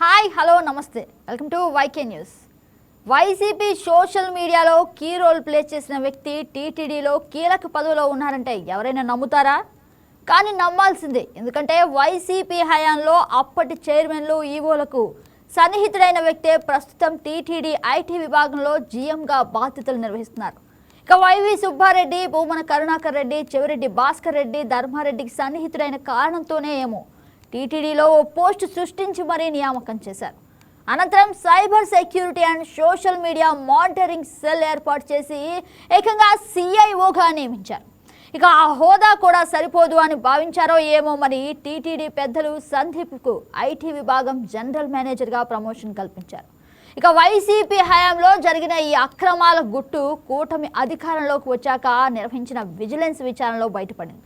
Hi hello నమస్తే welcome to YK news. YCP social మీడియాలో key role play చేసిన వ్యక్తి టీటీడీలో కీలక పదవిలో ఉన్నారంటే ఎవరైనా నమ్ముతారా? కానీ నమ్మాల్సిందే. ఎందుకంటే వైసీపీ హయాంలో అప్పటి చైర్మన్లు ఈవోలకు సన్నిహితుడైన వ్యక్తే ప్రస్తుతం టీటీడీ ఐటీ విభాగంలో జీఎంగా బాధ్యతలు నిర్వహిస్తున్నారు. ఇక వైవి సుబ్బారెడ్డి, భూమన కరుణాకర్ రెడ్డి, చెవిరెడ్డి భాస్కర్ రెడ్డి, ధర్మారెడ్డికి సన్నిహితుడైన కారణంతోనే ఏమో టీటీడీలో ఓ పోస్టు సృష్టించి మరీ నియామకం చేశారు. అనంతరం cyber security and social media monitoring cell ఏర్పాటు చేసి ఏకంగా సిఐఓగా నియమించారు. ఇక ఆ హోదా కూడా సరిపోదు అని భావించారో ఏమో మరి టీటీడీ పెద్దలు సందీప్కు ఐటీ విభాగం జనరల్ మేనేజర్గా ప్రమోషన్ కల్పించారు. ఇక వైసీపీ హయాంలో జరిగిన ఈ అక్రమాల గుట్టు కూటమి అధికారంలోకి వచ్చాక నిర్వహించిన విజిలెన్స్ విచారణలో బయటపడింది.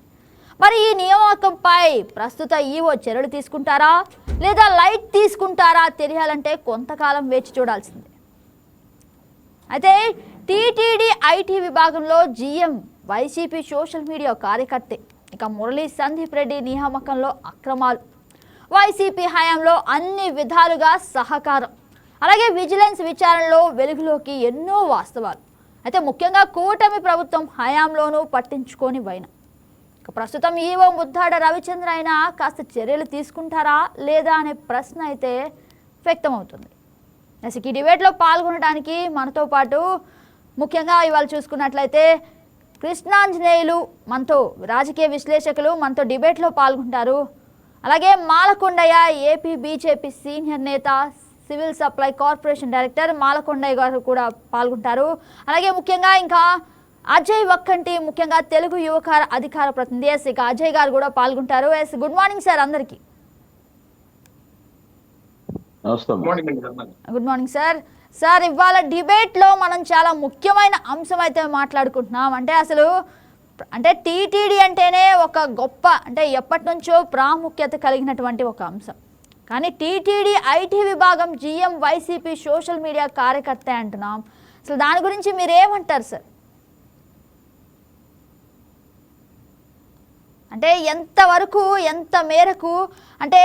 మరి ఈ నియామకంపై ప్రస్తుత ఈవో చర్యలు తీసుకుంటారా లేదా లైట్ తీసుకుంటారా తెలియాలంటే కొంతకాలం వేచి చూడాల్సిందే. అయితే టీటీడీ ఐటీ విభాగంలో జీఎం వైసీపీ సోషల్ మీడియా కార్యకర్తే. ఇక మురళీ సందీప్ రెడ్డి నియామకంలో అక్రమాలు, వైసీపీ హయాంలో అన్ని విధాలుగా సహకారం, అలాగే విజిలెన్స్ విచారణలో వెలుగులోకి ఎన్నో వాస్తవాలు. అయితే ముఖ్యంగా కూటమి ప్రభుత్వం హయాంలోనూ పట్టించుకోని వైన ప్రస్తుతం ఈవో ముద్దాడ రవిచంద్ర అయినా కాస్త చర్యలు తీసుకుంటారా లేదా అనే ప్రశ్న అయితే వ్యక్తమవుతుంది. ఈ డిబేట్లో పాల్గొనడానికి మనతో పాటు ముఖ్యంగా ఇవాళ చూసుకున్నట్లయితే కృష్ణాంజనేయులు మనతో, రాజకీయ విశ్లేషకులు మనతో డిబేట్లో పాల్గొంటారు. అలాగే మాలకొండయ్య, ఏపీ బీజేపీ సీనియర్ నేత, civil supply corporation director Malakondaiah గారు కూడా పాల్గొంటారు. అలాగే ముఖ్యంగా ఇంకా అజయ్ వక్కంటి, ముఖ్యంగా తెలుగు యువక అధికార ప్రతినిధి ఇక అజయ్ గారు కూడా పాల్గొంటారు. గుడ్ మార్నింగ్ సార్ అందరికి. Good morning sir. సార్ ఇవాళ డిబేట్ లో మనం చాలా ముఖ్యమైన అంశం అయితే మాట్లాడుకుంటున్నాం. అంటే టీటీడీ అంటేనే ఒక గొప్ప, అంటే ఎప్పటి నుంచో ప్రాముఖ్యత కలిగినటువంటి ఒక అంశం. కానీ టీటీడీ ఐటీ విభాగం జీఎం వైసీపీ సోషల్ మీడియా కార్యకర్త అంటున్నాం. అసలు దాని గురించి మీరేమంటారు సార్? అంటే ఎంతవరకు, ఎంత మేరకు, అంటే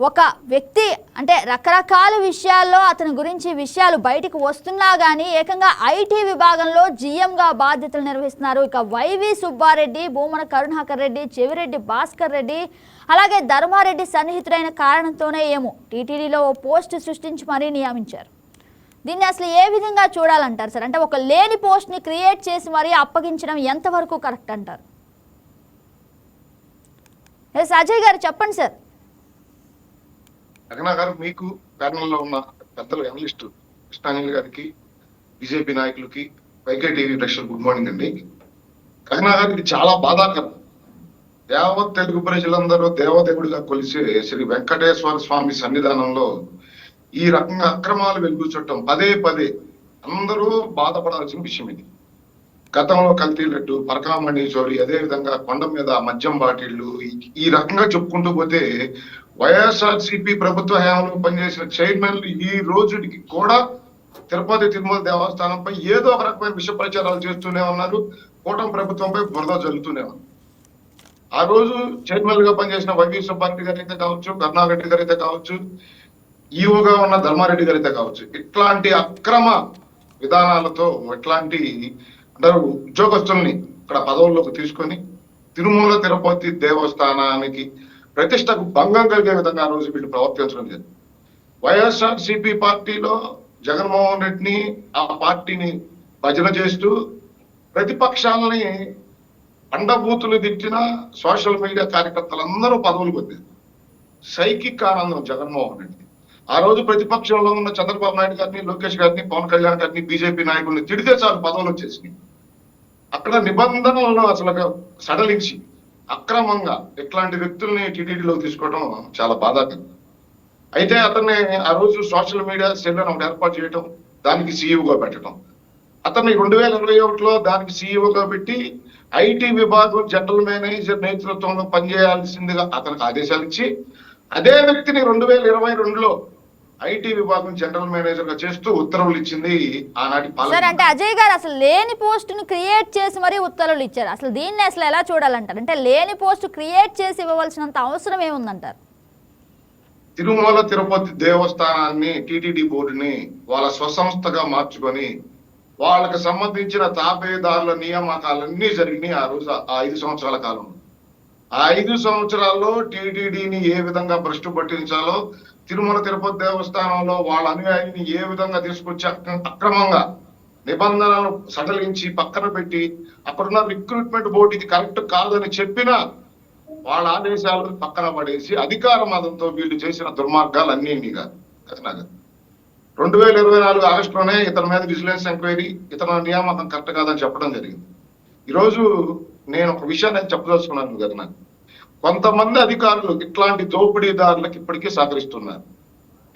ఒక వ్యక్తి అంటే రకరకాల విషయాల్లో అతని గురించి విషయాలు బయటకు వస్తున్నా కానీ ఏకంగా ఐటీ విభాగంలో జీఎంగా బాధ్యతలు నిర్వహిస్తున్నారు. ఇక వైవి సుబ్బారెడ్డి, భూమన కరుణాకర్ రెడ్డి, చెవిరెడ్డి భాస్కర్ రెడ్డి, అలాగే ధర్మారెడ్డి సన్నిహితుడైన కారణంతోనే ఏమో టీటీడీలో ఓ పోస్టు సృష్టించి మరీ నియమించారు. దీన్ని అసలు ఏ విధంగా చూడాలంటారు సార్? అంటే ఒక లేని పోస్ట్ని క్రియేట్ చేసి మరీ అప్పగించడం ఎంతవరకు కరెక్ట్ అంటారు? అజయ్ గారు చెప్పండి సార్. రగనా గారు, మీకు ప్యానెల్లో ఉన్న పెద్దలు అనలిస్టు కృష్ణాంజలి గారికి, బీజేపీ నాయకులకి, వైకే టీవీ ప్రేక్షకులకు గుడ్ మార్నింగ్ అండి. రగనా గారు, ఇది చాలా బాధాకరం. యావత్ తెలుగు ప్రజలందరూ దేవదేవుడిగా కొలిసే శ్రీ వెంకటేశ్వర స్వామి సన్నిధానంలో ఈ రకంగా అక్రమాలు వెలుగుచూడటం పదే పదే అందరూ బాధపడాల్సిన విషయం ఇది. గతంలో కల్తీలట్టు, పరకామణి చోరీ, అదే విధంగా కొండ మీద మద్యం బాటిళ్లు, ఈ రకంగా చెప్పుకుంటూ పోతే వైఎస్ఆర్సీపీ ప్రభుత్వ హయాంలో పనిచేసిన చైర్మన్లు ఈ రోజుకి కూడా తిరుపతి తిరుమల దేవస్థానంపై ఏదో ఒక రకమైన విష ప్రచారాలు చేస్తూనే ఉన్నారు. కూటమి ప్రభుత్వంపై బురద జల్లుతూనే ఉన్నారు. ఆ రోజు చైర్మన్ గా పనిచేసిన వైవి సుబ్బారెడ్డి గారు అయితే కావచ్చు, కరుణారెడ్డి గారు అయితే కావచ్చు, ఈవోగా ఉన్న ధర్మారెడ్డి గారు అయితే కావచ్చు, ఇట్లాంటి అక్రమ విధానాలతో ఇట్లాంటి అందరూ ఉద్యోగస్తుల్ని ఇక్కడ పదవుల్లోకి తీసుకొని తిరుమల తిరుపతి దేవస్థానానికి ప్రతిష్టకు భంగం కలిగే విధంగా ఆ రోజు వీళ్ళు ప్రవర్తించడం లేదు. వైఎస్ఆర్సీపీ పార్టీలో జగన్మోహన్ రెడ్డిని, ఆ పార్టీని భజన చేస్తూ ప్రతిపక్షాలని అండబూతులు తిట్టిన సోషల్ మీడియా కార్యకర్తలందరూ పదవులు పొందారు. సైకిక్ ఆనందం జగన్మోహన్ రెడ్డి. ఆ రోజు ప్రతిపక్షంలో ఉన్న చంద్రబాబు నాయుడు గారిని, లోకేష్ గారిని, పవన్ కళ్యాణ్ గారిని, బీజేపీ నాయకుల్ని తిడితే చాలు పదవులు వచ్చేసినాయి. అక్కడ నిబంధనలను అసలు సడలించి అక్రమంగా ఇట్లాంటి వ్యక్తుల్ని టీటీడీలో తీసుకోవడం చాలా బాధాకరం. అయితే అతన్ని ఆ రోజు సోషల్ మీడియా సెల్ ఒకటి ఏర్పాటు చేయడం, దానికి సీఈఓగా పెట్టడం, అతన్ని 2021లో దానికి సీఈఓగా పెట్టి ఐటీ విభాగం జనరల్ మేనేజర్ నేతృత్వంలో పనిచేయాల్సిందిగా అతనికి ఆదేశాలు ఇచ్చి, అదే వ్యక్తిని 2022లో ఐటీ విభాగం జనరల్ మేనేజర్ గా చేస్తూ ఉత్తర్వులు ఇచ్చింది ఆనాటి పాలన. అంటే అజయ్ గారు అసలు లేని పోస్టును క్రియేట్ చేసి మరీ ఉత్తర్వులు ఇచ్చారు. అసలు దీన్ని అసలు ఎలా చూడాలంటారు? అంటే లేని పోస్ట్ క్రియేట్ చేసి ఇవ్వవలసినంత అవసరం ఏముందంటారు? తిరుమల తిరుపతి దేవస్థానాన్ని టీటీడీ బోర్డుని వాళ్ళ స్వసంస్థగా మార్చుకొని వాళ్ళకి సంబంధించిన తాబేదారుల నియామకాలన్నీ జరిగినాయి ఆ రోజు ఆ 5 సంవత్సరాల కాలంలో. ఆ 5 సంవత్సరాల్లో టీటీడీని ఏ విధంగా భ్రష్టు పట్టించాలో, తిరుమల తిరుపతి దేవస్థానంలో వాళ్ళ అనుయాయిని ఏ విధంగా తీసుకొచ్చి అక్రమంగా నిబంధనలను సడలించి పక్కన పెట్టి అక్కడున్న రిక్రూట్మెంట్ బోర్డు ఇది కరెక్ట్ కాదని చెప్పినా వాళ్ళ ఆదేశాలను పక్కన పడేసి అధికార మతంతో వీళ్ళు చేసిన దుర్మార్గాలు అన్నీ కాదు. 2024 ఆగస్టులోనే ఇతని మీద విజిలెన్స్ ఎంక్వైరీ, ఇతని నియామకం కరెక్ట్ కాదని చెప్పడం జరిగింది. ఈరోజు నేను ఒక విషయాన్ని చెప్పదలుచుకున్నాను కదా, కొంతమంది అధికారులు ఇట్లాంటి దోపిడీదారులకు ఇప్పటికీ సహకరిస్తున్నారు.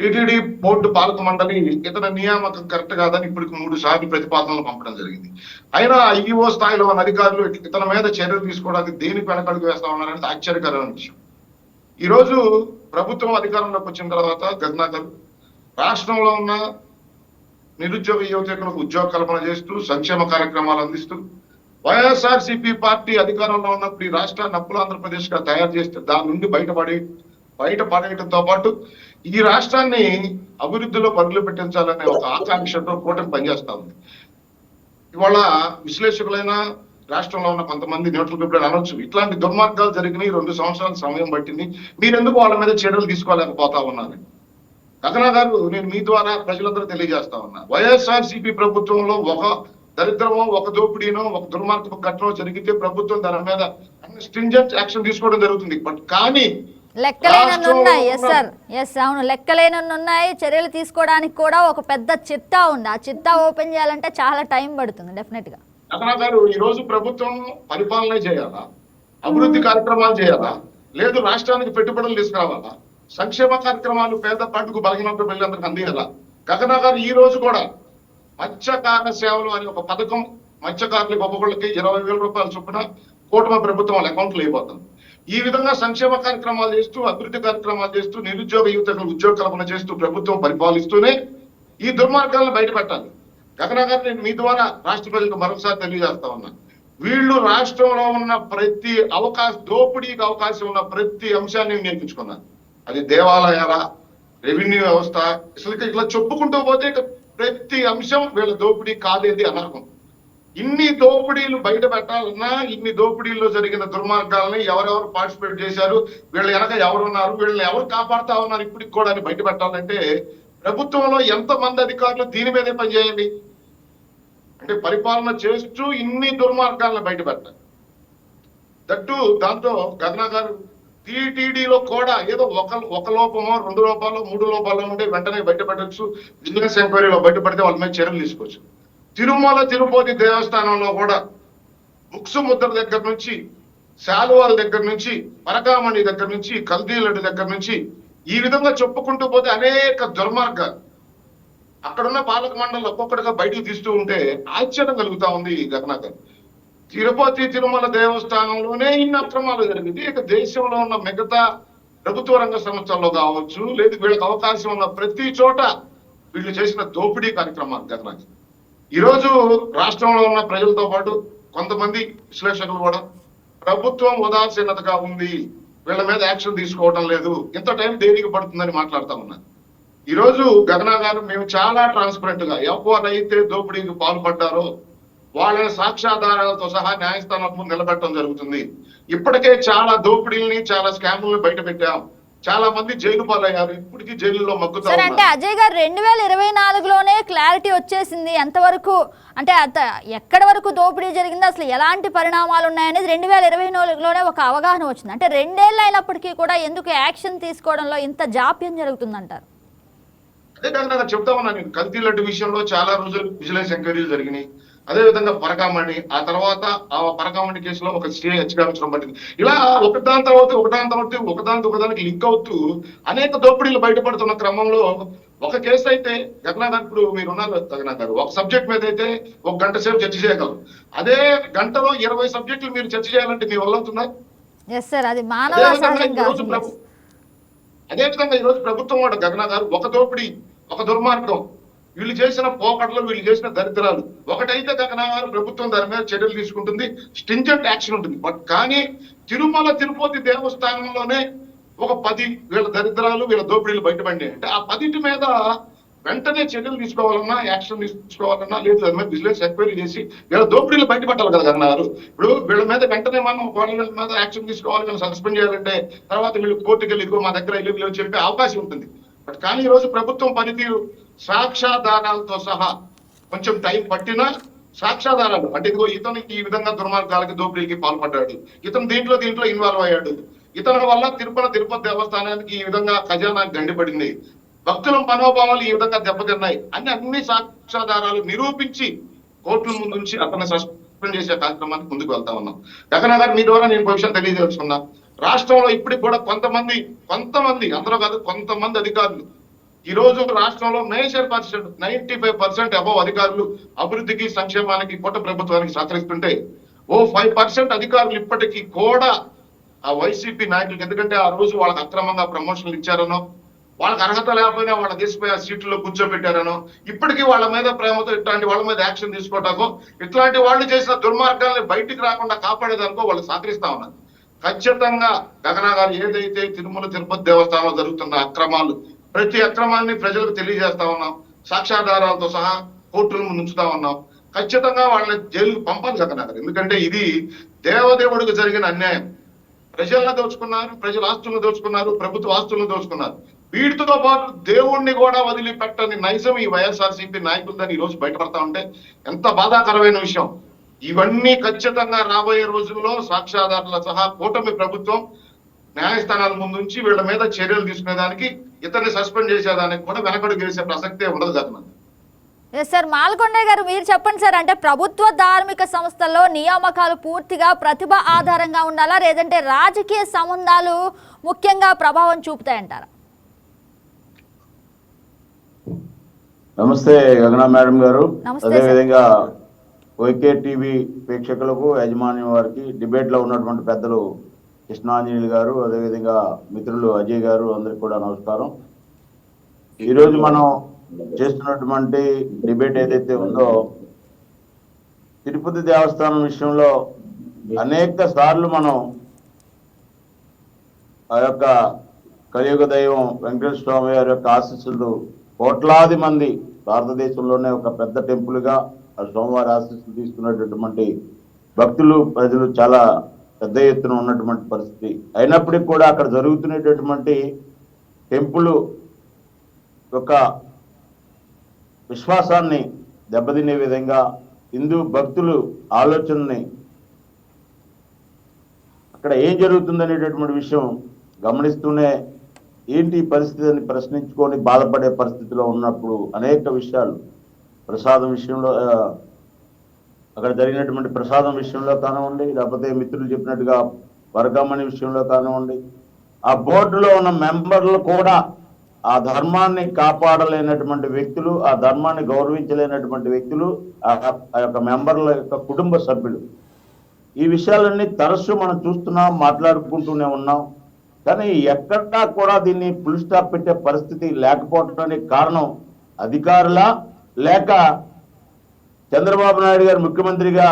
టీటీడీ బోర్డు పాలక మండలి ఇతని నియామకం కరెక్ట్ కాదని ఇప్పటికి 3 సార్లు ప్రతిపాదనలు పంపడం జరిగింది. అయినా ఐఈఓ స్థాయిలో ఉన్న అధికారులు ఇతని మీద చర్యలు తీసుకోవడానికి దేనికి వెనకడుగు వేస్తా ఉన్నారనేది ఆశ్చర్యకరమైన విషయం. ఈ రోజు ప్రభుత్వం అధికారంలోకి వచ్చిన తర్వాత గజనాథర్ రాష్ట్రంలో ఉన్న నిరుద్యోగ యువకులకు ఉద్యోగ కల్పన చేస్తూ సంక్షేమ కార్యక్రమాలు అందిస్తూ వైఎస్ఆర్సీపీ పార్టీ అధికారంలో ఉన్నప్పుడు ఈ రాష్ట్రాన్ని అప్పుల ఆంధ్రప్రదేశ్ గా తయారు చేస్తే దాని నుండి బయటపడేయడంతో పాటు ఈ రాష్ట్రాన్ని అభివృద్ధిలో పరుగులు పెట్టించాలనే ఒక ఆకాంక్షతో కూటమి పనిచేస్తా ఉంది. ఇవాళ విశ్లేషకులైన రాష్ట్రంలో ఉన్న కొంతమంది న్యూట్రల్ పీపుల్ అనొచ్చు, ఇట్లాంటి దుర్మార్గాలు జరిగినాయి, 2 సంవత్సరాల సమయం పట్టింది, మీరెందుకు వాళ్ళ మీద చర్యలు తీసుకోలేకపోతా ఉన్నారు? గగనా గారు, నేను మీ ద్వారా ప్రజలందరూ తెలియజేస్తా ఉన్నా, వైఎస్ఆర్సీపీ ప్రభుత్వంలో ఒక దరిద్రమో, ఒక దోపిడీనో, ఒక దుర్మార్గపు ఘటన జరిగితే ప్రభుత్వం దాని మీద స్ట్రింజెంట్ యాక్షన్ తీసుకోవడం జరుగుతుంది. బట్ కానీ లెక్కలేనన్ని ఉన్నాయి. ఎస్ సార్, ఎస్ అవును, లెక్కలేనన్ని ఉన్నాయి. చర్యలు తీసుకోవడానికి కూడా ఒక పెద్ద చిట్టా ఉంది. ఆ చిట్టా ఓపెన్ చేయాలంటే చాలా టైం పడుతుంది డెఫినెట్ గా. గగనా గారు, ఈ రోజు ప్రభుత్వం పరిపాలన చేయాలా, అభివృద్ధి కార్యక్రమాలు చేయాలా, లేదు రాష్ట్రానికి పెట్టుబడులు తీసుకురావాలా, సంక్షేమ కార్యక్రమాలు పేద పట్టుకు బలహీన ప్రజలందరికీ అందియాలా? గగనా గారు, ఈ రోజు కూడా మత్స్యకార సేవలు అనే ఒక పథకం మత్స్యకారులకు ఒక్కొక్కళ్ళకి 20,000 రూపాయలు చొప్పున కూటమి ప్రభుత్వం వాళ్ళ అకౌంట్లు అయిపోతుంది. ఈ విధంగా సంక్షేమ కార్యక్రమాలు చేస్తూ, అభివృద్ధి కార్యక్రమాలు చేస్తూ, నిరుద్యోగ యువతకు ఉద్యోగ కల్పన చేస్తూ ప్రభుత్వం పరిపాలిస్తూనే ఈ దుర్మార్గాలను బయటపెట్టాలి. గగనా గారు, నేను మీ ద్వారా రాష్ట్ర ప్రజలకు మరొకసారి తెలియజేస్తా ఉన్నా, వీళ్ళు రాష్ట్రంలో ఉన్న ప్రతి దోపిడీకి అవకాశం ఉన్న ప్రతి అంశాన్ని వినియోగించుకున్నారు. అది దేవాలయాల, రెవెన్యూ వ్యవస్థ, అసలు ఇట్లా చెప్పుకుంటూ పోతే ప్రతి అంశం వీళ్ళ దోపిడీ కాదేది అనర్హం. ఇన్ని దోపిడీలు బయట పెట్టాలన్నా, ఇన్ని దోపిడీల్లో జరిగిన దుర్మార్గాలని ఎవరెవరు పార్టిసిపేట్ చేశారు, వీళ్ళ వెనక ఎవరున్నారు, వీళ్ళని ఎవరు కాపాడుతా ఉన్నారు ఇప్పటికి కూడా అని బయట పెట్టాలంటే ప్రభుత్వంలో ఎంతమంది అధికారులు దీని మీదే పనిచేయండి. అంటే పరిపాలన చేస్తూ ఇన్ని దుర్మార్గాలను బయట పెట్టాలి. దట్టు దాంతో గగనా గారు, టీటీడీలో కూడా ఏదో ఒక లోపమో, 2 లోపాలో, 3 లోపాలో ఉంటే వెంటనే బయటపెట్టచ్చు. విజిలెన్స్ ఎంక్వైరీలో బయటపడితే వాళ్ళ మీద చర్యలు తీసుకోవచ్చు. తిరుమల తిరుపతి దేవస్థానంలో కూడా ముక్సు ముద్ర దగ్గర నుంచి, శాలువాల దగ్గర నుంచి, పరకామణి దగ్గర నుంచి, కల్దీలడ్డు దగ్గర నుంచి ఈ విధంగా చెప్పుకుంటూ పోతే అనేక దుర్మార్గాలు అక్కడున్న పాలక మండలి ఒక్కొక్కటిగా బయటకు తీస్తూ ఉంటే ఆశ్చర్యం కలుగుతా ఉంది. గగనా గారు, తిరుపతి తిరుమల దేవస్థానంలోనే ఇన్ని అక్రమాలు జరిగింది, ఇక దేశంలో ఉన్న మిగతా ప్రభుత్వ రంగ సంస్థల్లో కావచ్చు, లేదు వీళ్ళకి అవకాశం ఉన్న ప్రతి చోట వీళ్ళు చేసిన దోపిడీ కార్యక్రమాలు. గగనా గారు, ఈరోజు రాష్ట్రంలో ఉన్న ప్రజలతో పాటు కొంతమంది విశ్లేషకులు కూడా ప్రభుత్వం ఉదాసీనతగా ఉంది, వీళ్ళ మీద యాక్షన్ తీసుకోవడం లేదు, ఇంత టైం దేనికి పడుతుందని మాట్లాడుతూ ఉన్నారు. ఈరోజు గగనా గారు, మేము చాలా ట్రాన్స్పరెంట్ గా ఎవరైతే దోపిడీకి పాల్పడ్డారో వాళ్ళని సాక్ష్యాధారాలతో సహా న్యాయస్థానం ముందు నిలబెట్టడం జరుగుతుంది. ఇప్పటికే చాలా దోపిడీల్ని, చాలా స్కాములను బయట పెట్టాం, చాలా మంది జైలు పాలయ్యారు, ఇప్పటికీ జైలులో మగ్గుతారు. అంటే అజయ్ గారు, 2024లోనే క్లారిటీ వచ్చేసింది ఎంతవరకు, అంటే ఎక్కడి వరకు దోపిడీ జరిగింది, అసలు ఎలాంటి పరిణామాలు ఉన్నాయనేది 2024లోనే ఒక అవగాహన వచ్చింది. అంటే 2 ఏళ్ళు అయినప్పటికీ కూడా ఎందుకు యాక్షన్ తీసుకోవడంలో ఇంత జాప్యం జరుగుతుందంటారు? అదే కాకుండా చెప్తా ఉన్నా నేను, కల్తీలడ్డు విషయంలో చాలా రోజులు విజిలెన్స్ ఎంక్వైరీలు జరిగినాయి. అదేవిధంగా పరకామణి, ఆ తర్వాత ఆ పరకామణి కేసులో ఒక స్టే హెచ్చరించడం పట్టింది. ఇలా ఒకదాని తర్వాత ఒకదానికి లింక్ అవుతూ అనేక దోపిడీలు బయటపడుతున్న క్రమంలో ఒక కేసు అయితే గగనా గారు, ఇప్పుడు మీరున్నారు గగనా గారు, ఒక సబ్జెక్ట్ మీద అయితే 1 గంట సేపు చర్చ చేయగలరు. అదే గంటలో 20 సబ్జెక్టులు మీరు చర్చ చేయాలంటే మీ వల్ల అవుతుందా? అదేవిధంగా ఈరోజు ప్రభుత్వం కూడా గగనా గారు, ఒక దోపిడీ, ఒక దుర్మార్గం, వీళ్ళు చేసిన పోకడలు, వీళ్ళు చేసిన దరిద్రాలు ఒకటైతే గగనా గారు ప్రభుత్వం దాని మీద చర్యలు తీసుకుంటుంది, స్ట్రింజెంట్ యాక్షన్ ఉంటుంది. బట్ కానీ తిరుమల తిరుపతి దేవస్థానంలోనే ఒక 10 వీళ్ళ దరిద్రాలు వీళ్ళ దోపిడీలు బయటపడి అంటే ఆ 10 మీద వెంటనే చర్యలు తీసుకోవాలన్నా, యాక్షన్ తీసుకోవాలన్నా, లేదు దాని మీద విజిలెన్స్ ఎంక్వైరీ చేసి వీళ్ళ దోపిడీలు బయటపట్టాలి కదా అన్నారు. ఇప్పుడు వీళ్ళ మీద వెంటనే మనం వాళ్ళ మీద యాక్షన్ తీసుకోవాలి, వీళ్ళని సస్పెండ్ చేయాలంటే తర్వాత వీళ్ళు కోర్టుకి వెళ్ళి ఇదిగో మా దగ్గర ఇల్లు చెప్పే అవకాశం ఉంటుంది. బట్ కానీ ఈ రోజు ప్రభుత్వం పనితీరు సాక్ష్యాధారాలతో సహా కొంచెం టైం పట్టినా సాక్ష్యాధారాలు అంటే ఇదిగో ఇతను ఈ విధంగా దుర్మార్గాలకి దోపిడీకి పాల్పడ్డాడు, ఇతను దీంట్లో ఇన్వాల్వ్ అయ్యాడు, ఇతని వల్ల తిరుపతి దేవస్థానానికి ఈ విధంగా ఖజానా గండిపడింది, భక్తుల మనోభావాలు ఈ విధంగా దెబ్బతిన్నాయి అన్ని సాక్ష్యాధారాలు నిరూపించి కోర్టుల ముందు నుంచి అతన్ని సస్పెండ్ చేసే కార్యక్రమానికి ముందుకు వెళ్తా ఉన్నాం. గగన గారు మీ ద్వారా నేను విషయం తెలియజేస్తున్నా, రాష్ట్రంలో ఇప్పటికి కూడా కొంతమంది అందరూ కాదు కొంతమంది అధికారులు ఈ రోజు రాష్ట్రంలో మేజర్ పర్సెంట్ 95% అబౌవ్ అధికారులు అభివృద్ధికి సంక్షేమానికి కూట ప్రభుత్వానికి సహకరిస్తుంటే 5% అధికారులు ఇప్పటికీ కూడా ఆ వైసీపీ నాయకులకు, ఎందుకంటే ఆ రోజు వాళ్ళకి అక్రమంగా ప్రమోషన్లు ఇచ్చారనో, వాళ్ళకి అర్హత లేకపోయినా వాళ్ళ తీసిపోయి ఆ సీట్లలో కూర్చోబెట్టారనో, ఇప్పటికీ వాళ్ళ మీద ప్రేమతో ఇట్లాంటి వాళ్ళ మీద యాక్షన్ తీసుకోవటాకో, ఇట్లాంటి వాళ్ళు చేసిన దుర్మార్గాల్ని బయటికి రాకుండా కాపాడేదానికో వాళ్ళు సహకరిస్తా ఉన్నారు. ఖచ్చితంగా గగన గారు ఏదైతే తిరుపతి దేవస్థానంలో జరుగుతున్న అక్రమాలు, ప్రతి అక్రమాన్ని ప్రజలకు తెలియజేస్తా ఉన్నాం, సాక్ష్యాధారాలతో సహా కోర్టుల ముందు ఉంచుతా ఉన్నాం. ఖచ్చితంగా వాళ్ళని జైలుకు పంపాలి గగన గారు, ఎందుకంటే ఇది దేవదేవుడికి జరిగిన అన్యాయం. ప్రజలను దోచుకున్నారు, ప్రజల ఆస్తులను దోచుకున్నారు, ప్రభుత్వ ఆస్తులను దోచుకున్నారు. వీటితో పాటు దేవుణ్ణి కూడా వదిలిపెట్టని నైజం ఈ వైఎస్ఆర్సీపీ నాయకులదని ఈ రోజు బయటపడతా ఉంటే ఎంత బాధాకరమైన విషయం. ఇవన్నీ ఖచ్చితంగా రాబోయే రోజుల్లో సాక్ష్యాధారాల సహా కూటమి ప్రభుత్వం న్యాయస్థానాల ముందు నుంచి వీళ్ళ మీద చర్యలు తీసుకునేదానికి, ఇతన్ని సస్పెండ్ చేసేదానికి కూడా వెనకడుగు వేసే ప్రసక్తే ఉండదు కదా. సార్ మాల్కొండయ్య గారు మీరు చెప్పండి సార్, అంటే ప్రభుత్వ ధార్మిక సంస్థల్లో నియామకాలు పూర్తిగా ప్రతిభ ఆధారంగా ఉండాలా, లేదంటే రాజకీయ సంబంధాలు ముఖ్యంగా ప్రభావం చూపుతాయంటారా? నమస్తే గగన మేడం గారు, అదేవిధంగా వైకే టీవీ ప్రేక్షకులకు, యాజమాన్యం వారికి, డిబేట్ లో ఉన్నటువంటి పెద్దలు కృష్ణాంజనేయులు గారు, అదేవిధంగా మిత్రులు అజయ్ గారు, అందరికి కూడా నమస్కారం. ఈరోజు మనం చేస్తున్నటువంటి డిబేట్ ఏదైతే ఉందో, తిరుపతి దేవస్థానం విషయంలో అనేక సార్లు మనం ఆ యొక్క కలియుగ దైవం వెంకటేశ్వర స్వామి వారి యొక్క ఆశీస్సులు కోట్లాది మంది భారతదేశంలోనే ఒక పెద్ద టెంపుల్ గా ఆ స్వామివారి ఆశీస్సులు తీసుకున్నటువంటి భక్తులు, ప్రజలు చాలా పెద్ద ఎత్తున ఉన్నటువంటి పరిస్థితి. అయినప్పటికీ కూడా అక్కడ జరుగుతున్నటువంటి టెంపుల్ యొక్క విశ్వాసాన్ని దెబ్బతినే విధంగా హిందూ భక్తులు ఆలోచనని అక్కడ ఏం జరుగుతుందనేటటువంటి విషయం గమనిస్తూనే ఏంటి పరిస్థితి అని ప్రశ్నించుకొని బాధపడే పరిస్థితిలో ఉన్నప్పుడు అనేక విషయాలు, ప్రసాదం విషయంలో, అక్కడ జరిగినటువంటి ప్రసాదం విషయంలో కానివ్వండి, లేకపోతే మిత్రులు చెప్పినట్టుగా వర్గమణి విషయంలో కానివ్వండి, ఆ బోర్డులో ఉన్న మెంబర్లు కూడా ఆ ధర్మాన్ని కాపాడలేనటువంటి వ్యక్తులు, ఆ ధర్మాన్ని గౌరవించలేనటువంటి వ్యక్తులు, ఆ యొక్క మెంబర్ల యొక్క కుటుంబ సభ్యులు. ఈ విషయాలన్నీ తరచు మనం చూస్తున్నాం, మాట్లాడుకుంటూనే ఉన్నాం. కానీ ఎక్కడా కూడా దీన్ని ఫుల్ స్టాప్ పెట్టే పరిస్థితి లేకపోవడానికి కారణం అధికారులా, లేక చంద్రబాబు నాయుడు గారు ముఖ్యమంత్రిగా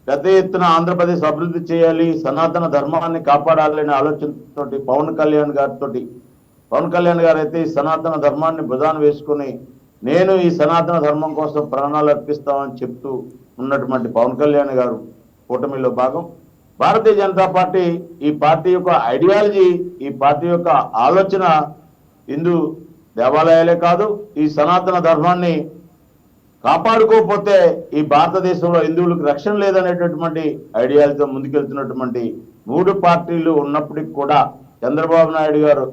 పెద్ద ఎత్తున ఆంధ్రప్రదేశ్ అభివృద్ధి చేయాలి, సనాతన ధర్మాన్ని కాపాడాలనే ఆలోచనతోటి పవన్ కళ్యాణ్ గారు అయితే ఈ సనాతన ధర్మాన్ని భుజాన వేసుకుని నేను ఈ సనాతన ధర్మం కోసం ప్రాణాలు అర్పిస్తామని చెప్తూ ఉన్నటువంటి పవన్ కళ్యాణ్ గారు కూటమిలో భాగం. భారతీయ జనతా పార్టీ, ఈ పార్టీ యొక్క ఐడియాలజీ, ఈ పార్టీ యొక్క ఆలోచన హిందూ దేవాలయాలే కాదు, ఈ సనాతన ధర్మాన్ని కాపాడుకోకపోతే ఈ భారతదేశంలో హిందువులకు రక్షణ లేదనేటటువంటి ఐడియాలజీతో ముందుకెళ్తున్నటువంటి 3 పార్టీలు ఉన్నప్పటికీ కూడా చంద్రబాబు నాయుడు గారు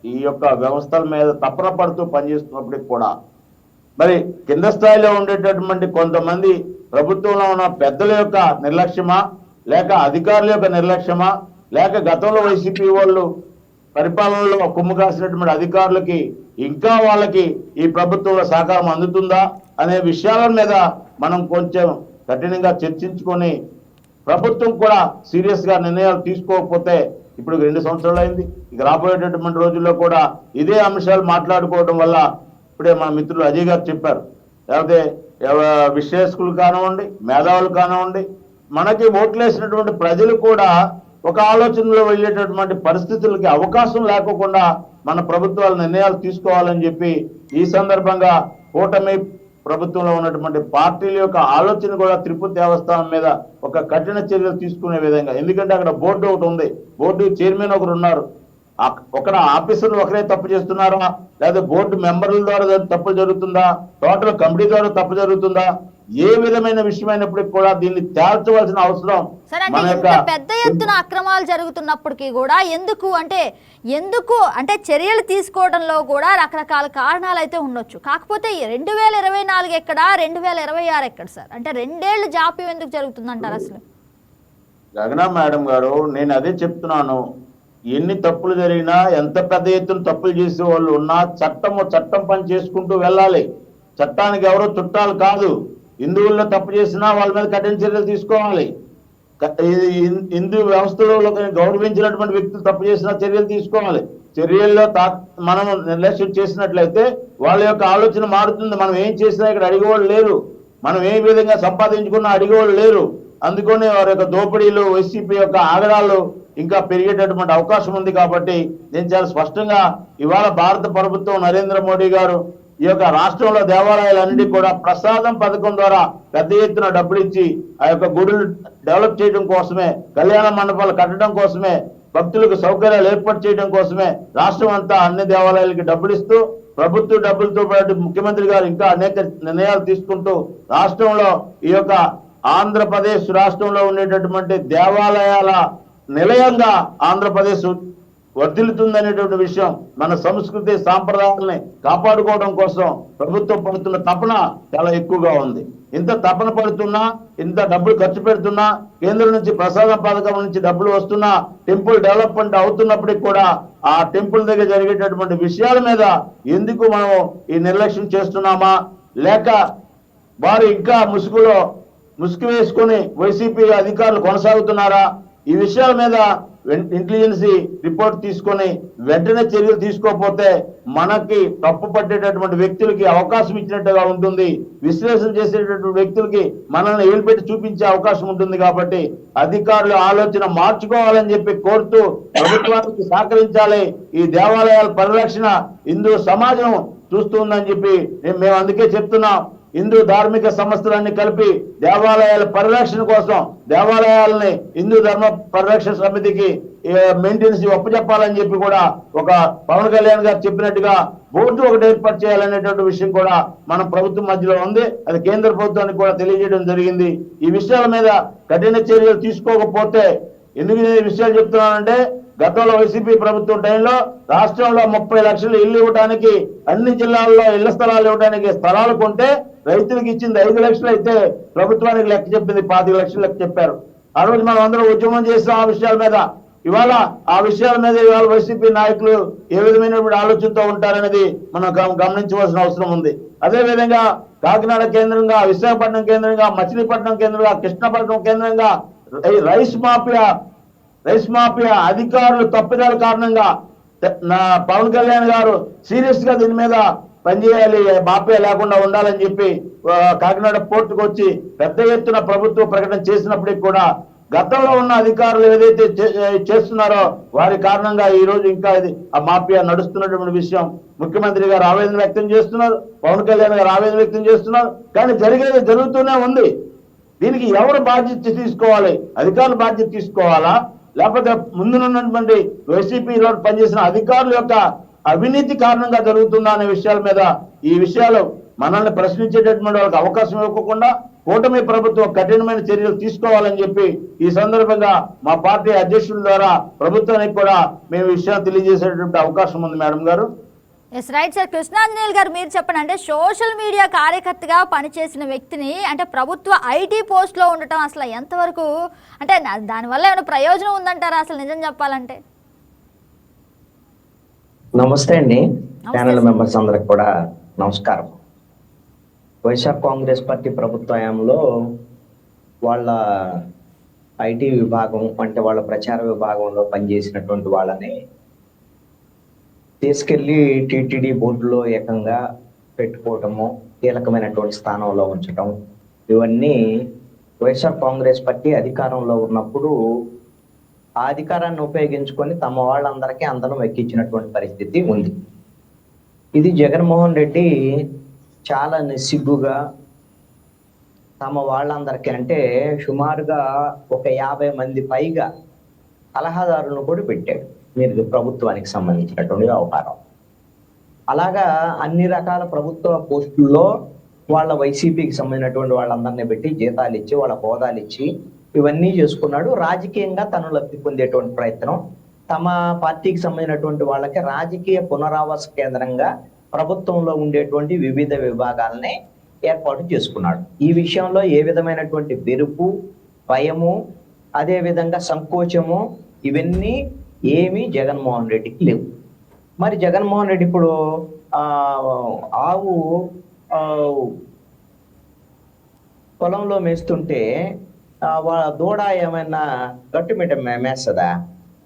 ఈ యొక్క వ్యవస్థల మీద తపన పడుతూ పనిచేస్తున్నప్పటికి కూడా మరి కింద స్థాయిలో ఉండేటటువంటి కొంతమంది ప్రభుత్వంలో ఉన్న పెద్దల యొక్క నిర్లక్ష్యమా, లేక అధికారుల యొక్క నిర్లక్ష్యమా, లేక గతంలో వైసీపీ వాళ్ళు పరిపాలనలో కొమ్ము కాసినటువంటి అధికారులకి ఇంకా వాళ్ళకి ఈ ప్రభుత్వంలో సహకారం అందుతుందా అనే విషయాల మీద మనం కొంచెం కఠినంగా చర్చించుకొని ప్రభుత్వం కూడా సీరియస్ గా నిర్ణయాలు తీసుకోకపోతే, ఇప్పుడు 2 సంవత్సరాలు అయింది, ఇక రాబోయేటటువంటి రోజుల్లో కూడా ఇదే అంశాలు మాట్లాడుకోవడం వల్ల, ఇప్పుడే మన మిత్రులు అజయ్ గారు చెప్పారు, లేకపోతే విశ్లేషకులు కానివ్వండి, మేధావులు కానివ్వండి, మనకి ఓట్లేసినటువంటి ప్రజలు కూడా ఒక ఆలోచనలో వెళ్ళేటటువంటి పరిస్థితులకి అవకాశం లేకోకుండా మన ప్రభుత్వాలు నిర్ణయాలు తీసుకోవాలని చెప్పి ఈ సందర్భంగా కూటమి ప్రభుత్వంలో ఉన్నటువంటి పార్టీల యొక్క ఆలోచన కూడా తిరుపతి దేవస్థానం మీద ఒక కఠిన చర్యలు తీసుకునే విధంగా, ఎందుకంటే అక్కడ బోర్డు ఒకటి ఉంది, బోర్డు చైర్మన్ ఒకరు ఉన్నారు, ఒక ఆఫీసర్లు ఒకరే తప్పు చేస్తున్నారా, లేదా బోర్డు మెంబర్ల ద్వారా తప్పు జరుగుతుందా, టోటల్ కమిటీ ద్వారా తప్పు జరుగుతుందా, ఏ విధమైన విషయమైనప్పటికీ కూడా దీన్ని తేల్చవలసిన అవసరం మన యొక్క పెద్ద ఎత్తున అక్రమాలు జరుగుతున్నప్పటికీ కూడా ఎందుకు అంటే చర్యలు తీసుకోవడంలో కూడా రకరకాల కారణాలు అయితే ఉండొచ్చు. కాకపోతే 2024 ఎక్కడ, 2026 ఎక్కడ సార్? అంటే 2 ఏళ్ళు జాప్యం ఎందుకు జరుగుతుందంటారు అసలు? గగనా మేడం గారు, నేను అదే చెప్తున్నాను, ఎన్ని తప్పులు జరిగినా, ఎంత పెద్ద ఎత్తున తప్పులు చేసే వాళ్ళు ఉన్నా చట్టం పని చేసుకుంటూ వెళ్ళాలి. చట్టానికి ఎవరో చుట్టాలు కాదు. హిందువుల్లో తప్పు చేసినా వాళ్ళ మీద కఠిన చర్యలు తీసుకోవాలి. హిందూ వ్యవస్థలో గౌరవించినటువంటి వ్యక్తులు తప్పు చేసినా చర్యలు తీసుకోవాలి. చర్యల్లో మనం నిర్లక్ష్యం చేసినట్లయితే వాళ్ళ యొక్క ఆలోచన మారుతుంది. మనం ఏం చేసినా ఇక్కడ అడిగేవాళ్ళు లేరు, మనం ఏ విధంగా సంపాదించుకున్నా అడిగేవాళ్ళు లేరు. అందుకని వారి యొక్క దోపిడీలు, వైసీపీ యొక్క ఆగడాలు ఇంకా పెరిగేటటువంటి అవకాశం ఉంది. కాబట్టి నేను చాలా స్పష్టంగా ఇవాళ భారత ప్రభుత్వం, నరేంద్ర మోడీ గారు ఈ యొక్క రాష్ట్రంలో దేవాలయాలన్నిటి కూడా ప్రసాదం పథకం ద్వారా పెద్ద ఎత్తున డబ్బులు ఇచ్చి ఆ యొక్క గుడులు డెవలప్ చేయడం కోసమే, కళ్యాణ మండపాలు కట్టడం కోసమే, భక్తులకు సౌకర్యాలు ఏర్పాటు చేయడం కోసమే రాష్ట్రం అంతా అన్ని దేవాలయాలకి డబ్బులు ఇస్తూ, ప్రభుత్వ డబ్బులతో పాటు ముఖ్యమంత్రి గారు ఇంకా అనేక నిర్ణయాలు తీసుకుంటూ రాష్ట్రంలో ఈ యొక్క ఆంధ్రప్రదేశ్ రాష్ట్రంలో ఉండేటటువంటి దేవాలయాల నిలయంగా ఆంధ్రప్రదేశ్ వర్ధిల్లుతుందనేటువంటి విషయం, మన సంస్కృతి సాంప్రదాయాలని కాపాడుకోవడం కోసం ప్రభుత్వం పడుతున్న తపన చాలా ఎక్కువగా ఉంది. ఇంత తపన పడుతున్నా, ఇంత డబ్బులు ఖర్చు పెడుతున్నా, కేంద్రం నుంచి ప్రసాదం పథకం నుంచి డబ్బులు వస్తున్నా, టెంపుల్ డెవలప్మెంట్ అవుతున్నప్పటికీ కూడా ఆ టెంపుల్ దగ్గర జరిగేటటువంటి విషయాల మీద ఎందుకు మనం ఈ నిర్లక్ష్యం చేస్తున్నామా, లేక వారు ఇంకా ముసుగు వేసుకొని వైసీపీ అధికారులు కొనసాగుతున్నారా, ఈ విషయాల మీద ఇంటెలిజెన్సీ రిపోర్ట్ తీసుకొని వెంటనే చర్యలు తీసుకోకపోతే మనకి తప్పు పట్టేటటువంటి వ్యక్తులకి అవకాశం ఇచ్చినట్టుగా ఉంటుంది. విశ్లేషణ చేసేటటువంటి వ్యక్తులకి మనల్ని ఏలుపెట్టి చూపించే అవకాశం ఉంటుంది. కాబట్టి అధికారులు ఆలోచన మార్చుకోవాలని చెప్పి కోరుతూ ప్రభుత్వానికి సహకరించాలి. ఈ దేవాలయాల పరిరక్షణ హిందూ సమాజం చూస్తుందని చెప్పి మేము అందుకే చెప్తున్నాం. హిందూ ధార్మిక సంస్థలన్నీ కలిపి దేవాలయాల పరిరక్షణ కోసం దేవాలయాలని హిందూ ధర్మ పరిరక్షణ సమితికి మెయింటెనెన్స్ ఒప్పచెప్పాలని చెప్పి కూడా ఒక పవన్ కళ్యాణ్ గారు చెప్పినట్టుగా బోర్డు ఒకటి ఏర్పాటు చేయాలనేటువంటి విషయం కూడా మన ప్రభుత్వం మధ్యలో ఉంది. అది కేంద్ర ప్రభుత్వానికి కూడా తెలియజేయడం జరిగింది. ఈ విషయాల మీద కఠిన చర్యలు తీసుకోకపోతే, ఎందుకు ఈ విషయాలు చెప్తున్నానంటే, గతంలో వైసీపీ ప్రభుత్వం టైంలో రాష్ట్రంలో 30 లక్షలు ఇల్లు ఇవ్వడానికి, అన్ని జిల్లాల్లో ఇళ్ల స్థలాలు ఇవ్వడానికి స్థలాలు కొంటే రైతులకు ఇచ్చింది 5 లక్షలు అయితే ప్రభుత్వానికి లెక్క చెప్పింది 25 లక్షలు లెక్క చెప్పారు. ఆ రోజు మనం అందరం ఉద్యమం చేస్తాం ఆ విషయాల మీద. ఇవాళ ఆ విషయాల మీద ఇవాళ వైసీపీ నాయకులు ఏ విధమైనటువంటి ఆలోచనతో ఉంటారనేది మనం గమనించవలసిన అవసరం ఉంది. అదే విధంగా కాకినాడ కేంద్రంగా, విశాఖపట్నం కేంద్రంగా, మచిలీపట్నం కేంద్రంగా, కృష్ణపట్నం కేంద్రంగా రైస్ మాఫియా అధికారులు తప్పిదాల కారణంగా పవన్ కళ్యాణ్ గారు సీరియస్ గా దీని మీద పనిచేయాలి, మాఫియా లేకుండా ఉండాలని చెప్పి కాకినాడ పోర్టుకు వచ్చి పెద్ద ఎత్తున ప్రభుత్వ ప్రకటన చేసినప్పటికీ కూడా గతంలో ఉన్న అధికారులు ఏదైతే చేస్తున్నారో వారి కారణంగా ఈ రోజు ఇంకా ఇది ఆ మాఫియా నడుస్తున్నటువంటి విషయం ముఖ్యమంత్రి గారు ఆవేదన వ్యక్తం చేస్తున్నారు, పవన్ కళ్యాణ్ గారు ఆవేదన వ్యక్తం చేస్తున్నారు. కానీ జరిగేది జరుగుతూనే ఉంది. దీనికి ఎవరు బాధ్యత తీసుకోవాలి? అధికారులు బాధ్యత తీసుకోవాలా, లేకపోతే ముందున్నటువంటి వైసీపీలో పనిచేసిన అధికారుల యొక్క అవినీతి కారణంగా జరుగుతుందా అనే విషయాల మీద, ఈ విషయాలు మనల్ని ప్రశ్నించేటటువంటి వాళ్ళకి అవకాశం ఇవ్వకుండా కూటమి ప్రభుత్వం కఠినమైన చర్యలు తీసుకోవాలని చెప్పి ఈ సందర్భంగా మా పార్టీ అధ్యక్షుల ద్వారా ప్రభుత్వానికి కూడా మేము విషయాలు తెలియజేసేటువంటి అవకాశం ఉంది. మేడం గారు. Yes right sir. కృష్ణాంజనేయులు గారు, మీరు చెప్పండి, అంటే సోషల్ మీడియా కార్యకర్తగా పనిచేసిన వ్యక్తిని అంటే ప్రభుత్వ ఐటీ పోస్ట్లో ఉండటం అసలు ఎంతవరకు, అంటే దానివల్ల ఏమైనా ప్రయోజనం ఉందంటారా అసలు నిజం చెప్పాలంటే? నమస్తే అండి, ప్యానల్ మెంబర్స్ అందరికి కూడా నమస్కారం. వైఎస్ఆర్ కాంగ్రెస్ పార్టీ ప్రభుత్వ హయాంలో వాళ్ళ ఐటీ విభాగం అంటే వాళ్ళ ప్రచార విభాగంలో పనిచేసినటువంటి వాళ్ళని తీసుకెళ్లి టీటీడీ బోర్డులో ఏకంగా పెట్టుకోవటము, కీలకమైనటువంటి స్థానంలో ఉంచటం, ఇవన్నీ వైఎస్ఆర్ కాంగ్రెస్ పార్టీ అధికారంలో ఉన్నప్పుడు ఆ అధికారాన్ని ఉపయోగించుకొని తమ వాళ్ళందరికీ అందరం ఎక్కించినటువంటి పరిస్థితి ఉంది. ఇది జగన్మోహన్ రెడ్డి చాలా నిస్సిగ్గుగా తమ వాళ్ళందరికీ, అంటే సుమారుగా ఒక 50 మంది పైగా సలహాదారులను కూడా పెట్టాడు మీరు ప్రభుత్వానికి సంబంధించినటువంటి వ్యవహారం. అలాగా అన్ని రకాల ప్రభుత్వ పోస్టుల్లో వాళ్ళ వైసీపీకి సంబంధించినటువంటి వాళ్ళందరినీ పెట్టి జీతాలు ఇచ్చి వాళ్ళ హోదాలు ఇచ్చి ఇవన్నీ చేసుకున్నాడు. రాజకీయంగా తను లబ్ధి పొందేటువంటి ప్రయత్నం, తమ పార్టీకి సంబంధించినటువంటి వాళ్ళకి రాజకీయ పునరావాస కేంద్రంగా ప్రభుత్వంలో ఉండేటువంటి వివిధ విభాగాలని ఏర్పాటు చేసుకున్నాడు. ఈ విషయంలో ఏ విధమైనటువంటి బెరుపు, భయము, అదే విధంగా సంకోచము ఇవన్నీ ఏమీ జగన్మోహన్ రెడ్డికి లేవు. మరి జగన్మోహన్ రెడ్డి ఇప్పుడు ఆవు పొలంలో మేస్తుంటే వాళ్ళ దూడ ఏమైనా గట్టుమిట మేస్తుందా?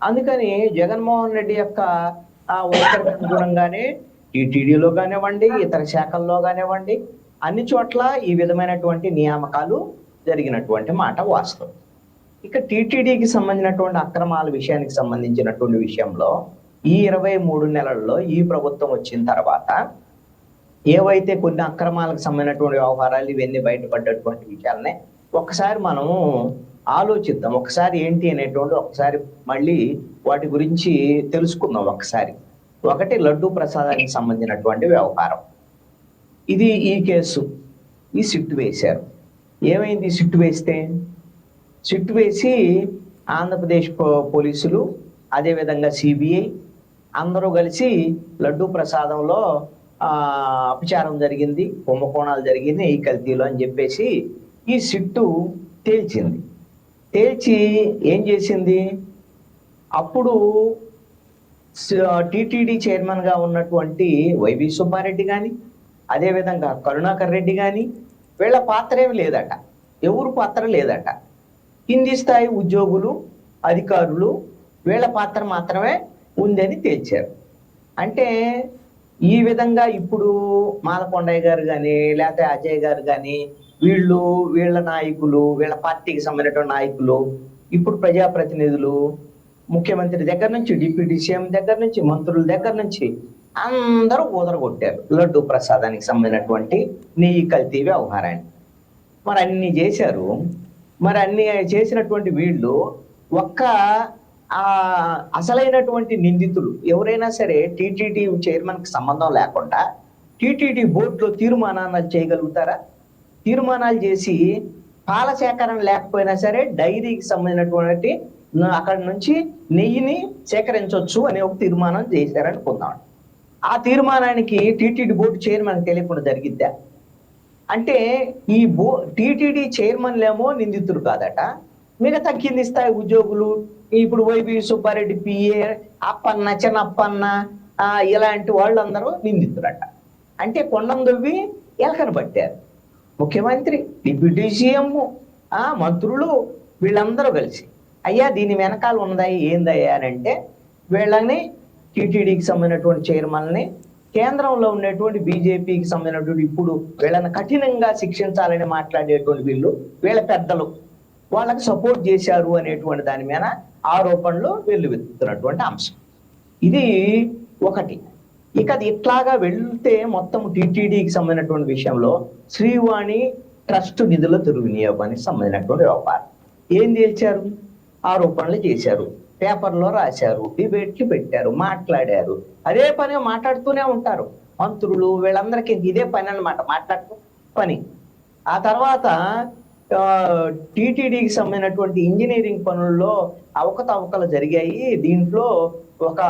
అందుకని జగన్మోహన్ రెడ్డి యొక్క వైఖరికి అనుగుణంగానే టీటీడీలో కానివ్వండి, ఇతర శాఖల్లో కానివ్వండి, అన్ని చోట్ల ఈ విధమైనటువంటి నియామకాలు జరిగినటువంటి మాట వాస్తవం. ఇక టీటీడీకి సంబంధించినటువంటి అక్రమాల విషయానికి సంబంధించినటువంటి విషయంలో ఈ 23 నెలల్లో ఈ ప్రభుత్వం వచ్చిన తర్వాత ఏవైతే కొన్ని అక్రమాలకు సంబంధించినటువంటి వ్యవహారాలు ఇవన్నీ బయటపడ్డటువంటి విషయాలనే ఒకసారి మనము ఆలోచిద్దాం. ఒకసారి ఏంటి అనేటువంటి ఒకసారి మళ్ళీ వాటి గురించి తెలుసుకుందాం. ఒకటి లడ్డూ ప్రసాదానికి సంబంధించినటువంటి వ్యవహారం. ఇది ఈ కేసు, ఈ సిట్టు వేశారు. ఏమైంది సిట్టు వేస్తే? సిట్టు వేసి ఆంధ్రప్రదేశ్ పోలీసులు, అదేవిధంగా సిబిఐ అందరూ కలిసి లడ్డూ ప్రసాదంలో అపచారం జరిగింది, కుంభకోణాలు జరిగింది ఈ కల్తీలో అని చెప్పేసి ఈ సిట్టు తేల్చింది. తేల్చి ఏం చేసింది? అప్పుడు టీటీడీ చైర్మన్గా ఉన్నటువంటి వైవి సుబ్బారెడ్డి కానీ, అదేవిధంగా కరుణాకర్ రెడ్డి కానీ వీళ్ళ పాత్ర ఏమి లేదట, ఎవరు పాత్ర లేదట. కింది స్థాయి ఉద్యోగులు, అధికారులు వీళ్ళ పాత్ర మాత్రమే ఉందని తేల్చారు. అంటే ఈ విధంగా ఇప్పుడు మాలకొండయ్య గారు కానీ లేకపోతే అజయ్ గారు కానీ వీళ్ళ నాయకులు, వీళ్ళ పార్టీకి సంబంధించిన నాయకులు, ఇప్పుడు ప్రజాప్రతినిధులు, ముఖ్యమంత్రి దగ్గర నుంచి డిప్యూటీ సీఎం దగ్గర నుంచి మంత్రుల దగ్గర నుంచి అందరూ ఊదరగొట్టారు లడ్డూ ప్రసాదానికి సంబంధించినటువంటి నెయ్యి కల్తీ వ్యవహారాన్ని. మరి అన్ని చేశారు. మరి అన్ని చేసినటువంటి వీళ్ళు ఒక్క అసలైనటువంటి నిందితులు ఎవరైనా సరే టీటీడీ చైర్మన్కి సంబంధం లేకుండా టీటీడీ బోర్డులో తీర్మానాలు చేయగలుగుతారా? తీర్మానాలు చేసి పాల సేకరణ లేకపోయినా సరే డైరీకి సంబంధించినటువంటి అక్కడ నుంచి నెయ్యిని సేకరించవచ్చు అనే ఒక తీర్మానం చేశారనుకుందాం. ఆ తీర్మానానికి టీటీడీ బోర్డు చైర్మన్ తెలియకుండా జరిగిద్దా? అంటే ఈ టీటీడీ చైర్మన్లేమో నిందితులు కాదట, మిగతా కింది స్థాయి ఉద్యోగులు, ఇప్పుడు వైవి సుబ్బారెడ్డి పిఏ, అప్పన్న, చిన్నప్పన్న ఇలాంటి వాళ్ళందరూ నిందితులట. అంటే కొండం దొవ్వి ఎలకను పట్టారు. ముఖ్యమంత్రి, డిప్యూటీ సీఎం, మంత్రులు వీళ్ళందరూ కలిసి అయ్యా దీని వెనకాల ఉన్నదా ఏందయ్యా అని అంటే వీళ్ళని టీటీడీకి సంబంధించినటువంటి చైర్మన్ని, కేంద్రంలో ఉన్నటువంటి బీజేపీకి సంబంధించినటువంటి ఇప్పుడు వీళ్ళని కఠినంగా శిక్షించాలని మాట్లాడేటువంటి వీళ్ళ పెద్దలు వాళ్ళకి సపోర్ట్ చేశారు అనేటువంటి దాని మీద ఆరోపణలు వెల్లువెత్తుతున్నటువంటి అంశం. ఇది ఒకటి. ఇక అది ఇట్లాగా వెళ్తే మొత్తం టీటీడీకి సంబంధించినటువంటి విషయంలో శ్రీవాణి ట్రస్ట్ నిధుల దుర్వినియోగానికి సంబంధించినటువంటి వ్యవహారం ఏం తేల్చారు? ఆరోపణలు చేశారు, పేపర్లో రాశారు, డిబేట్లు పెట్టారు, మాట్లాడారు. అదే పని మాట్లాడుతూనే ఉంటారు మంత్రులు, వీళ్ళందరికీ ఇదే పని అన్నమాట, మాట్లాడుతూ పని. ఆ తర్వాత టీటీడీకి సంబంధించినటువంటి ఇంజనీరింగ్ పనుల్లో అవకతవకలు జరిగాయి. దీంట్లో ఒక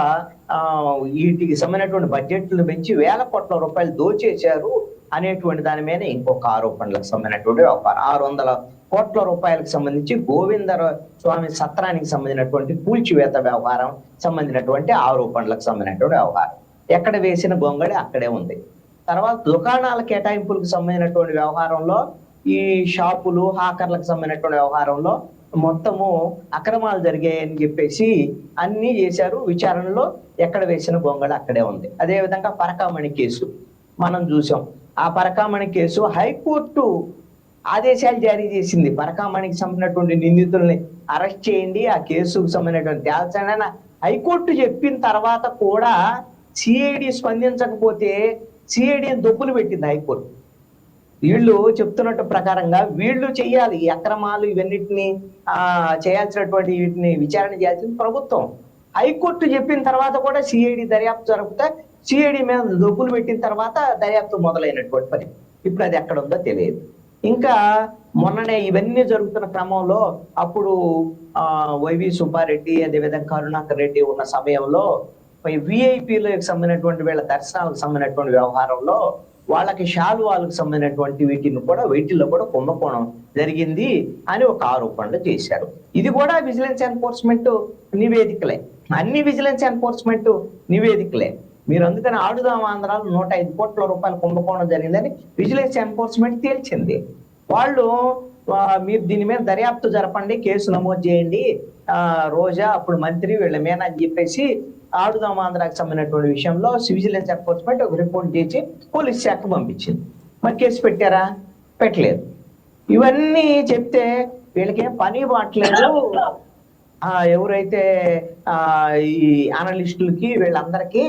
వీటికి సంబంధించినటువంటి బడ్జెట్లను పెంచి 1000 కోట్ల రూపాయలు దోచేశారు అనేటువంటి దాని మీద ఇంకొక ఆరోపణలకు సంబంధించినటువంటి వ్యవహారం. 600 కోట్ల రూపాయలకు సంబంధించి గోవిందర స్వామి సత్రానికి సంబంధించినటువంటి కూల్చివేత వ్యవహారం సంబంధించినటువంటి ఆరోపణలకు సంబంధించినటువంటి వ్యవహారం. ఎక్కడ వేసిన గొంగళి అక్కడే ఉంది. తర్వాత దుకాణాల కేటాయింపులకు సంబంధించినటువంటి వ్యవహారంలో, ఈ షాపులు, హాకర్లకు సంబంధించినటువంటి వ్యవహారంలో మొత్తము అక్రమాలు జరిగాయని చెప్పేసి అన్ని చేశారు. విచారణలో ఎక్కడ వేసిన గొంగళి అక్కడే ఉంది. అదేవిధంగా పరకామణి కేసు మనం చూసాం. ఆ పరకామణి కేసు హైకోర్టు ఆదేశాలు జారీ చేసింది. పరకామణికి సంబంధించినటువంటి నిందితుల్ని అరెస్ట్ చేయండి, ఆ కేసుకు సంబంధించినటువంటి తేల్చండి హైకోర్టు చెప్పిన తర్వాత కూడా సిఐడి స్పందించకపోతే సిఐడిని దొబ్బులు పెట్టింది హైకోర్టు. వీళ్ళు చెప్తున్నట్టు ప్రకారంగా వీళ్ళు చెయ్యాలి ఈ అక్రమాలు ఇవన్నిటిని చేయాల్సినటువంటి వీటిని విచారణ చేయాల్సింది ప్రభుత్వం. హైకోర్టు చెప్పిన తర్వాత కూడా సిఐడి దర్యాప్తు జరిపితే సిఐడి మీద దొబ్బులు పెట్టిన తర్వాత దర్యాప్తు మొదలైనటువంటి పని. ఇప్పుడు అది ఎక్కడ ఉందో తెలియదు. ఇంకా మొన్ననే ఇవన్నీ జరుగుతున్న క్రమంలో అప్పుడు వైవి సుబ్బారెడ్డి అదేవిధంగా కరుణాకర్ రెడ్డి ఉన్న సమయంలో విఐపీలకు సంబంధించినటువంటి వీళ్ళ దర్శనాలకు సంబంధించినటువంటి వ్యవహారంలో వాళ్ళకి శాలువాలకు సంబంధించినటువంటి వీటిల్లో కూడా కుంభకోణం జరిగింది అని ఒక ఆరోపణలు చేశారు. ఇది కూడా విజిలెన్స్ ఎన్ఫోర్స్మెంట్ నివేదికలే, అన్ని విజిలెన్స్ ఎన్ఫోర్స్మెంట్ నివేదికలే. మీరు అందుకని ఆడుదాం ఆంధ్రాలో 105 కోట్ల రూపాయల కుంభకోణం జరిగిందని విజిలెన్స్ ఎన్ఫోర్స్మెంట్ తేల్చింది. వాళ్ళు మీరు దీని మీద దర్యాప్తు జరపండి, కేసు నమోదు చేయండి, రోజా అప్పుడు మంత్రి వీళ్ళ మీద అని చెప్పేసి ఆడుదాం ఆంధ్రాకి సంబంధించినటువంటి విషయంలో విజిలెన్స్ ఎన్ఫోర్స్మెంట్ ఒక రిపోర్ట్ చేసి పోలీస్ శాఖ పంపించింది. మరి కేసు పెట్టారా? పెట్టలేదు. ఇవన్నీ చెప్తే వీళ్ళకేం పని బాట్లేదు. ఎవరైతే ఈ అనలిస్టులకి వీళ్ళందరికీ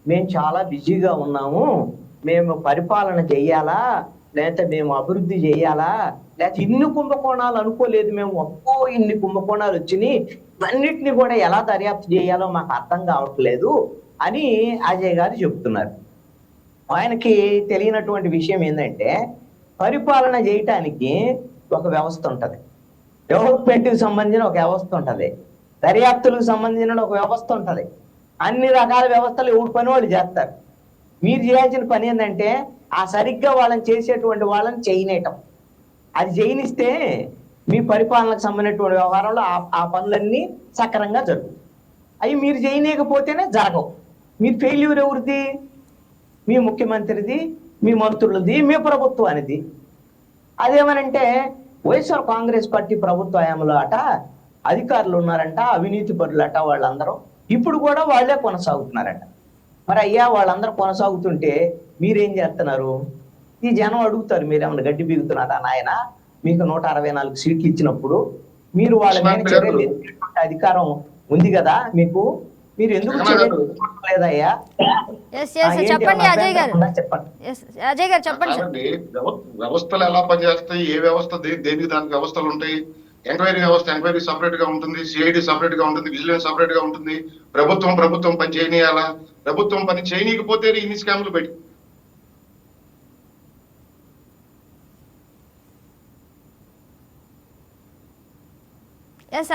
మేము చాలా బిజీగా ఉన్నాము, మేము పరిపాలన చెయ్యాలా, లేకపోతే మేము అభివృద్ధి చెయ్యాలా, లేకపోతే ఇన్ని కుంభకోణాలు అనుకోలేదు మేము, ఇన్ని కుంభకోణాలు వచ్చినాయి, ఇవన్నిటిని కూడా ఎలా దర్యాప్తు చేయాలో మాకు అర్థం కావట్లేదు అని అజయ్ గారు చెప్తున్నారు. ఆయనకి తెలియనటువంటి విషయం ఏంటంటే పరిపాలన చేయటానికి ఒక వ్యవస్థ ఉంటది, డెవలప్మెంట్కి సంబంధించిన ఒక వ్యవస్థ ఉంటది, దర్యాప్తులకు సంబంధించిన ఒక వ్యవస్థ ఉంటది. అన్ని రకాల వ్యవస్థలు ఎవరి పని వాళ్ళు చేస్తారు. మీరు చేయాల్సిన పని ఏంటంటే ఆ సరిగ్గా వాళ్ళని చేసేటువంటి వాళ్ళని చేయనేయటం. అది చేయనిస్తే మీ పరిపాలనకు సంబంధించినటువంటి వ్యవహారంలో ఆ పనులన్నీ సక్రమంగా జరుగుతాయి. అవి మీరు చేయలేకపోతేనే జరగవు. మీ ఫెయిల్యూర్ ఎవరిది? మీ ముఖ్యమంత్రిది, మీ మంత్రులది, మీ ప్రభుత్వానిది. అదేమనంటే వైఎస్ఆర్ కాంగ్రెస్ పార్టీ ప్రభుత్వ హయాంలో అట అధికారులు ఉన్నారంట, అవినీతి పరులట వాళ్ళందరూ, ఇప్పుడు కూడా వాళ్ళే కొనసాగుతున్నారట. మరి అయ్యా వాళ్ళందరూ కొనసాగుతుంటే మీరేం చేస్తున్నారు? ఈ జనం అడుగుతారు, మీరేమన్నా గడ్డి బీగుతున్నారా నాయన? మీకు 164 సీట్లు ఇచ్చినప్పుడు మీరు వాళ్ళ మీద చర్యలు అధికారం ఉంది కదా మీకు, మీరు ఎందుకు లేదయ్యా? చెప్పండి అజయ్ గారు, అజయ్ గారు చెప్పండి. వ్యవస్థలు ఎలా పనిచేస్తాయి, ఏ వ్యవస్థ దేనికి దానికి వ్యవస్థలు ఉంటాయి. ఎంక్వైరీ వ్యవస్థ ఎంక్వైరీ సపరేట్ గా ఉంటుంది, సిఐడి సపరేట్ గా ఉంటుంది, విజిలెన్స్ సపరేట్ గా ఉంటుంది. ప్రభుత్వం పని చేయనియాలా? ప్రభుత్వం పని చేయనీయకపోతే ఇన్ని స్కామ్లు పెట్టి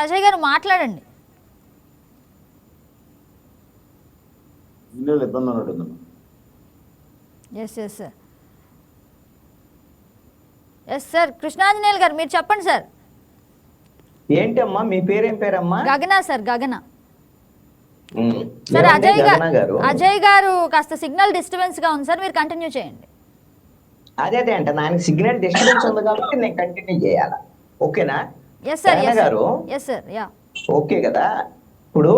అజయ్ గారు మాట్లాడండి. ఇబ్బంది ఉన్నట్టు. ఎస్ సార్, కృష్ణాంజనేయులు గారు మీరు చెప్పండి సార్. ఏంటమ్మా మీ పేరేం పేరమ్మా? గగన సార్, గగన. సార్ అజయ్ గారు కాస్త సిగ్నల్ డిస్టర్బెన్స్ గా ఉంది సార్, మీరు కంటిన్యూ చేయండి. అదే అంటే నాకు సిగ్నల్ డిస్టర్బెన్స్ ఉంది కాబట్టి నేను కంటిన్యూ చేయాలా? ఓకేనా గారు? ఓకే కదా. ఇప్పుడు